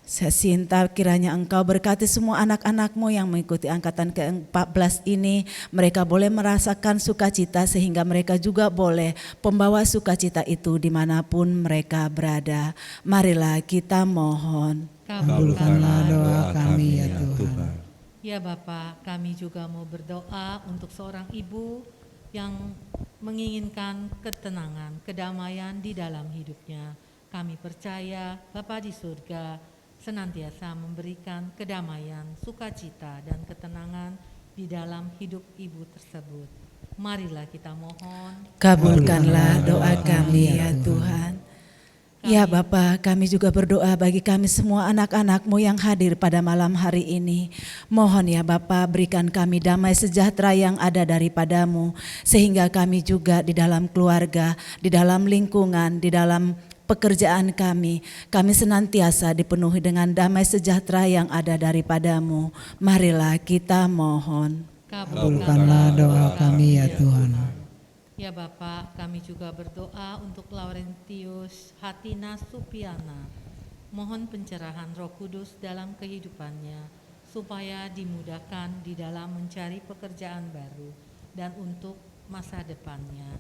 Sesinta. Kiranya Engkau berkati semua anak-anak-Mu yang mengikuti angkatan ke-14 ini. Mereka boleh merasakan sukacita sehingga mereka juga boleh membawa sukacita itu dimanapun mereka berada. Marilah kita mohon. Kabulkanlah doa kami ya Tuhan. Ya Bapak, kami juga mau berdoa untuk seorang ibu yang menginginkan ketenangan, kedamaian di dalam hidupnya. Kami percaya Bapa di surga senantiasa memberikan kedamaian, sukacita, dan ketenangan di dalam hidup ibu tersebut. Marilah kita mohon. Kabulkanlah doa kami ya Tuhan. Ya Bapa, kami juga berdoa bagi kami semua anak-anak-Mu yang hadir pada malam hari ini. Mohon ya Bapa, berikan kami damai sejahtera yang ada daripada-Mu, sehingga kami juga di dalam keluarga, di dalam lingkungan, di dalam pekerjaan kami senantiasa dipenuhi dengan damai sejahtera yang ada daripada-Mu. Marilah kita mohon. Kabulkanlah doa kami ya Tuhan. Ya Bapak, kami juga berdoa untuk Laurentius Hatina Supiana. Mohon pencerahan Roh Kudus dalam kehidupannya, supaya dimudahkan di dalam mencari pekerjaan baru dan untuk masa depannya.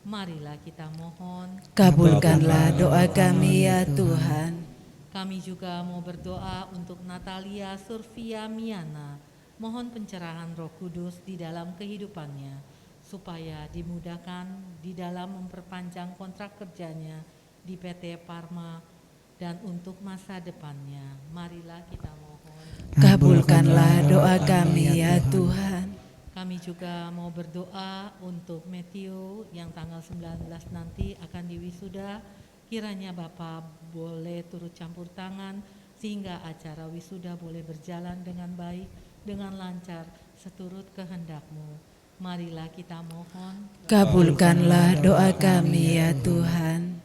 Marilah kita mohon. Kabulkanlah doa kami ya Tuhan. Kami juga mau berdoa untuk Natalia Survia Miana. Mohon pencerahan Roh Kudus di dalam kehidupannya, supaya dimudahkan di dalam memperpanjang kontrak kerjanya di PT Parma dan untuk masa depannya. Marilah kita mohon. Kabulkanlah doa kami ya Tuhan. Kami juga mau berdoa untuk Matthew yang tanggal 19 nanti akan diwisuda. Kiranya Bapak boleh turut campur tangan sehingga acara wisuda boleh berjalan dengan baik, dengan lancar, seturut kehendak-Mu. Marilah kita mohon. Kabulkanlah doa kami ya Tuhan.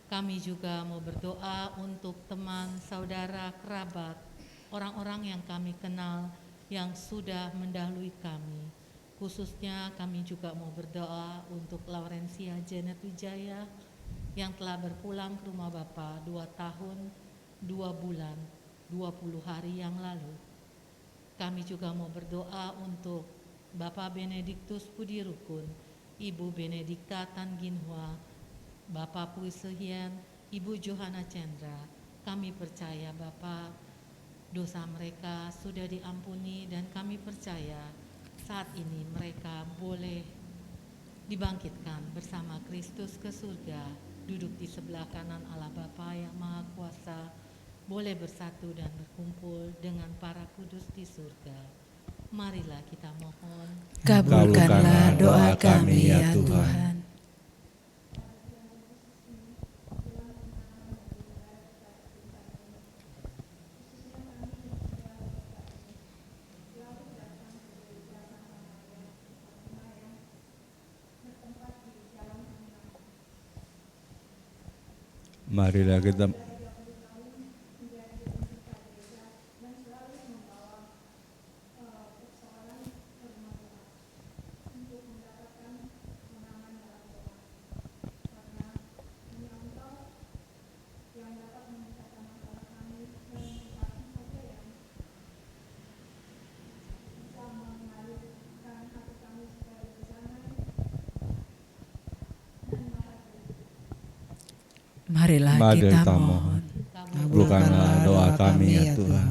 Kami juga mau berdoa untuk teman, saudara, kerabat, orang-orang yang kami kenal yang sudah mendahului kami. Khususnya kami juga mau berdoa untuk Laurencia Janet Wijaya yang telah berpulang ke rumah Bapa 2 tahun, 2 bulan, 20 hari yang lalu. Kami juga mau berdoa untuk Bapak Benediktus Budi Rukun, Ibu Benedikta Tan Ginhwa, Bapak Pui Sehien, Ibu Johana Chandra. Kami percaya Bapak, dosa mereka sudah diampuni dan kami percaya saat ini mereka boleh dibangkitkan bersama Kristus ke surga, duduk di sebelah kanan Allah Bapa yang Maha Kuasa, boleh bersatu dan berkumpul dengan para kudus di surga. Marilah kita mohon. Kabulkanlah doa kami ya Tuhan. Marilah kita Marilah Mari kita kita mohon. Kabulkanlah doa kami ya Tuhan.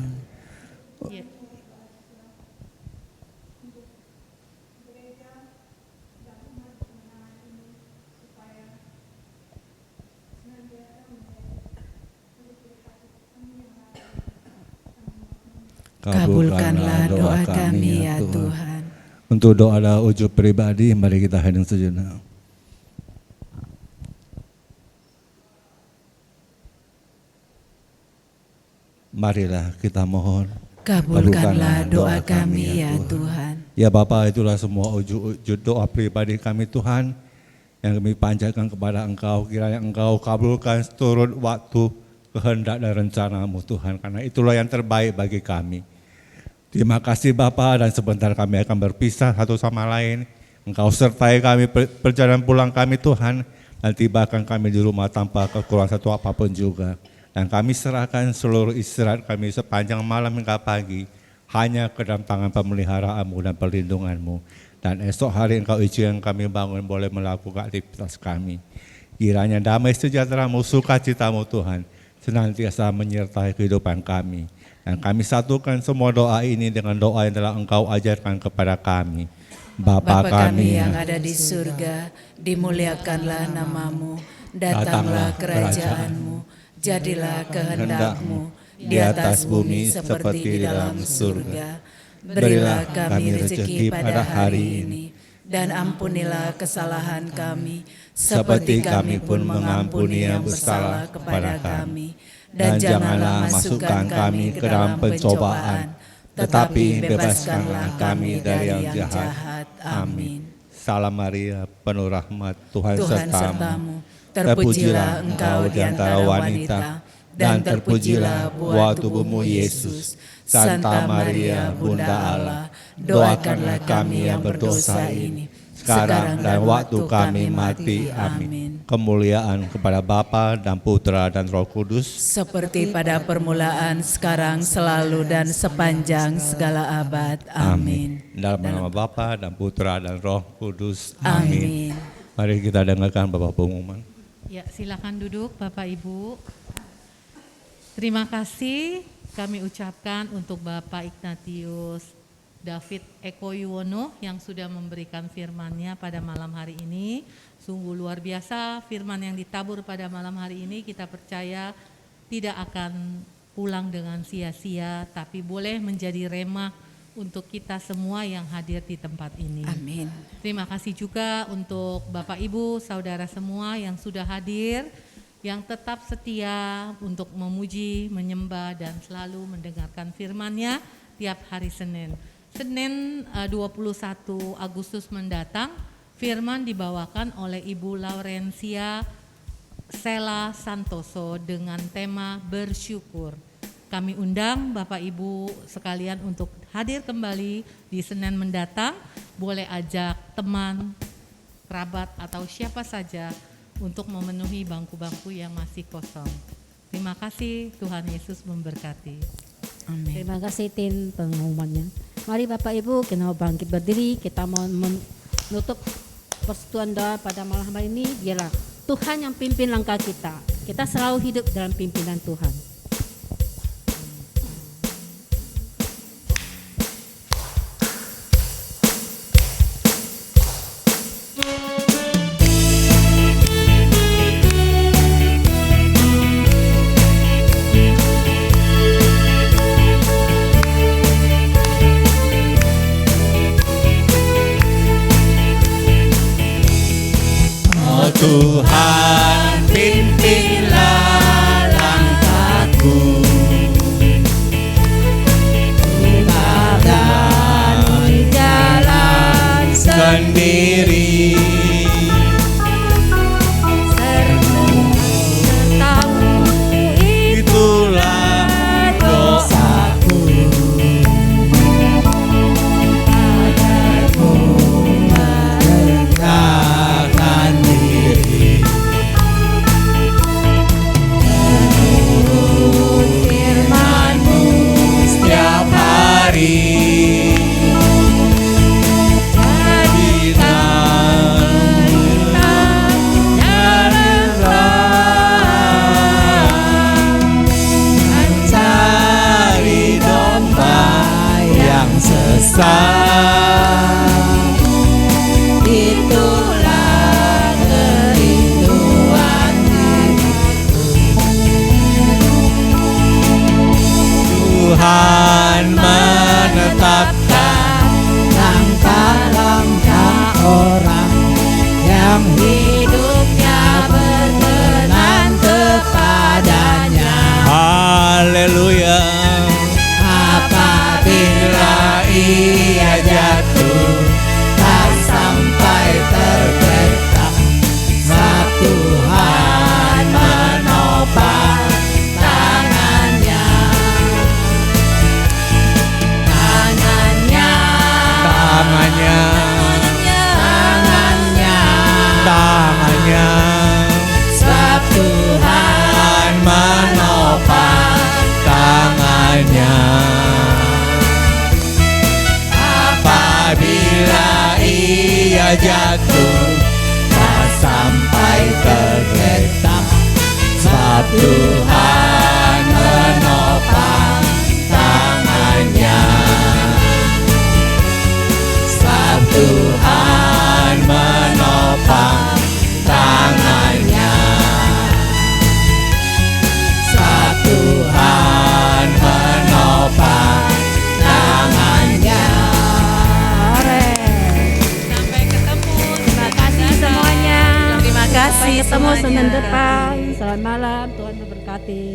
Iya. Kabulkanlah doa kami ya Tuhan. Untuk doa ujub pribadi, mari kita hening sejenak. Marilah kita mohon. Kabulkanlah doa kami ya Tuhan. Ya Bapa, itulah semua ujub doa pribadi kami Tuhan, yang kami panjatkan kepada Engkau. Kiranya Engkau kabulkan seturut waktu, kehendak dan rencana-Mu Tuhan, karena itulah yang terbaik bagi kami. Terima kasih Bapa, dan sebentar kami akan berpisah satu sama lain. Engkau sertai kami perjalanan pulang kami Tuhan, dan tibakan kami di rumah tanpa kekurangan satu apapun juga. Dan kami serahkan seluruh istirahat kami sepanjang malam hingga pagi hanya ke dalam tangan pemeliharaanmu dan perlindunganmu. Dan esok hari Engkau izinkan kami bangun boleh melakukan aktivitas kami. Kiranya damai sejahtera-Mu, sukacita-Mu Tuhan senantiasa menyertai kehidupan kami. Dan kami satukan semua doa ini dengan doa yang telah Engkau ajarkan kepada kami. Bapa kami yang ada di surga, dimuliakanlah nama-Mu, datanglah kerajaan-Mu, jadilah kehendak-Mu di atas bumi seperti di dalam surga. Berilah kami rezeki pada hari ini, dan ampunilah kesalahan kami, seperti kami pun mengampuni yang bersalah kepada kami. Dan janganlah masukkan kami ke dalam pencobaan, tetapi bebaskanlah kami dari yang jahat. Amin. Salam Maria, penuh rahmat, Tuhan Tuhan sertamu. sertamu. Terpujilah engkau di antara wanita, dan terpujilah buah tubuhmu Yesus. Santa Maria, Bunda Allah, doakanlah kami yang berdosa ini, sekarang dan waktu kami mati. Amin. Kemuliaan kepada Bapa dan Putra dan Roh Kudus, Seperti pada permulaan, sekarang, selalu, dan sepanjang segala abad. Amin. Dalam nama Bapa dan Putra dan Roh Kudus. Amin. Mari kita dengarkan Bapak pengumuman. Ya, silakan duduk Bapak Ibu. Terima kasih kami ucapkan untuk Bapak Ignatius David Eko Yuwono yang sudah memberikan firman-Nya pada malam hari ini. Sungguh luar biasa firman yang ditabur pada malam hari ini, kita percaya tidak akan pulang dengan sia-sia, tapi boleh menjadi remah untuk kita semua yang hadir di tempat ini. Amin. Terima kasih juga untuk Bapak Ibu, saudara semua yang sudah hadir, yang tetap setia untuk memuji, menyembah, dan selalu mendengarkan firman-Nya tiap hari Senin. Senin 21 Agustus mendatang, firman dibawakan oleh Ibu Laurencia Sela Santoso dengan tema bersyukur. Kami undang Bapak Ibu sekalian untuk hadir kembali di Senin mendatang. Boleh ajak teman, kerabat, atau siapa saja untuk memenuhi bangku-bangku yang masih kosong. Terima kasih, Tuhan Yesus memberkati. Amin. Terima kasih Tin pengumumannya. Mari Bapak Ibu kita mau bangkit berdiri, kita mau menutup persekutuan doa pada malam hari ini. Biarlah Tuhan yang pimpin langkah kita. Kita selalu hidup dalam pimpinan Tuhan. Tuhan pimpinlah langkah besar. Itulah kerinduan Tuhan menetapkan langkah-langkah orang yang hidupnya berkenan kepadanya. haleluya. Apabila ia jatuh tak sampai tergeletak, sebab Tuhan menopang tangannya. Tangannya, Tangannya, tangannya, tangannya, sebab Tuhan menopang tangannya. Apabila ia jatuh tak sampai tergeletak, sebab Tuhan menopang tangannya. Sebab Tuhan menopang tangannya. Sebab Tuhan menopang tangannya. Sampai ketemu. Terima kasih semuanya. Terima kasih Sampai ketemu semuanya. Senin depan. Selamat malam, Tuhan memberkati.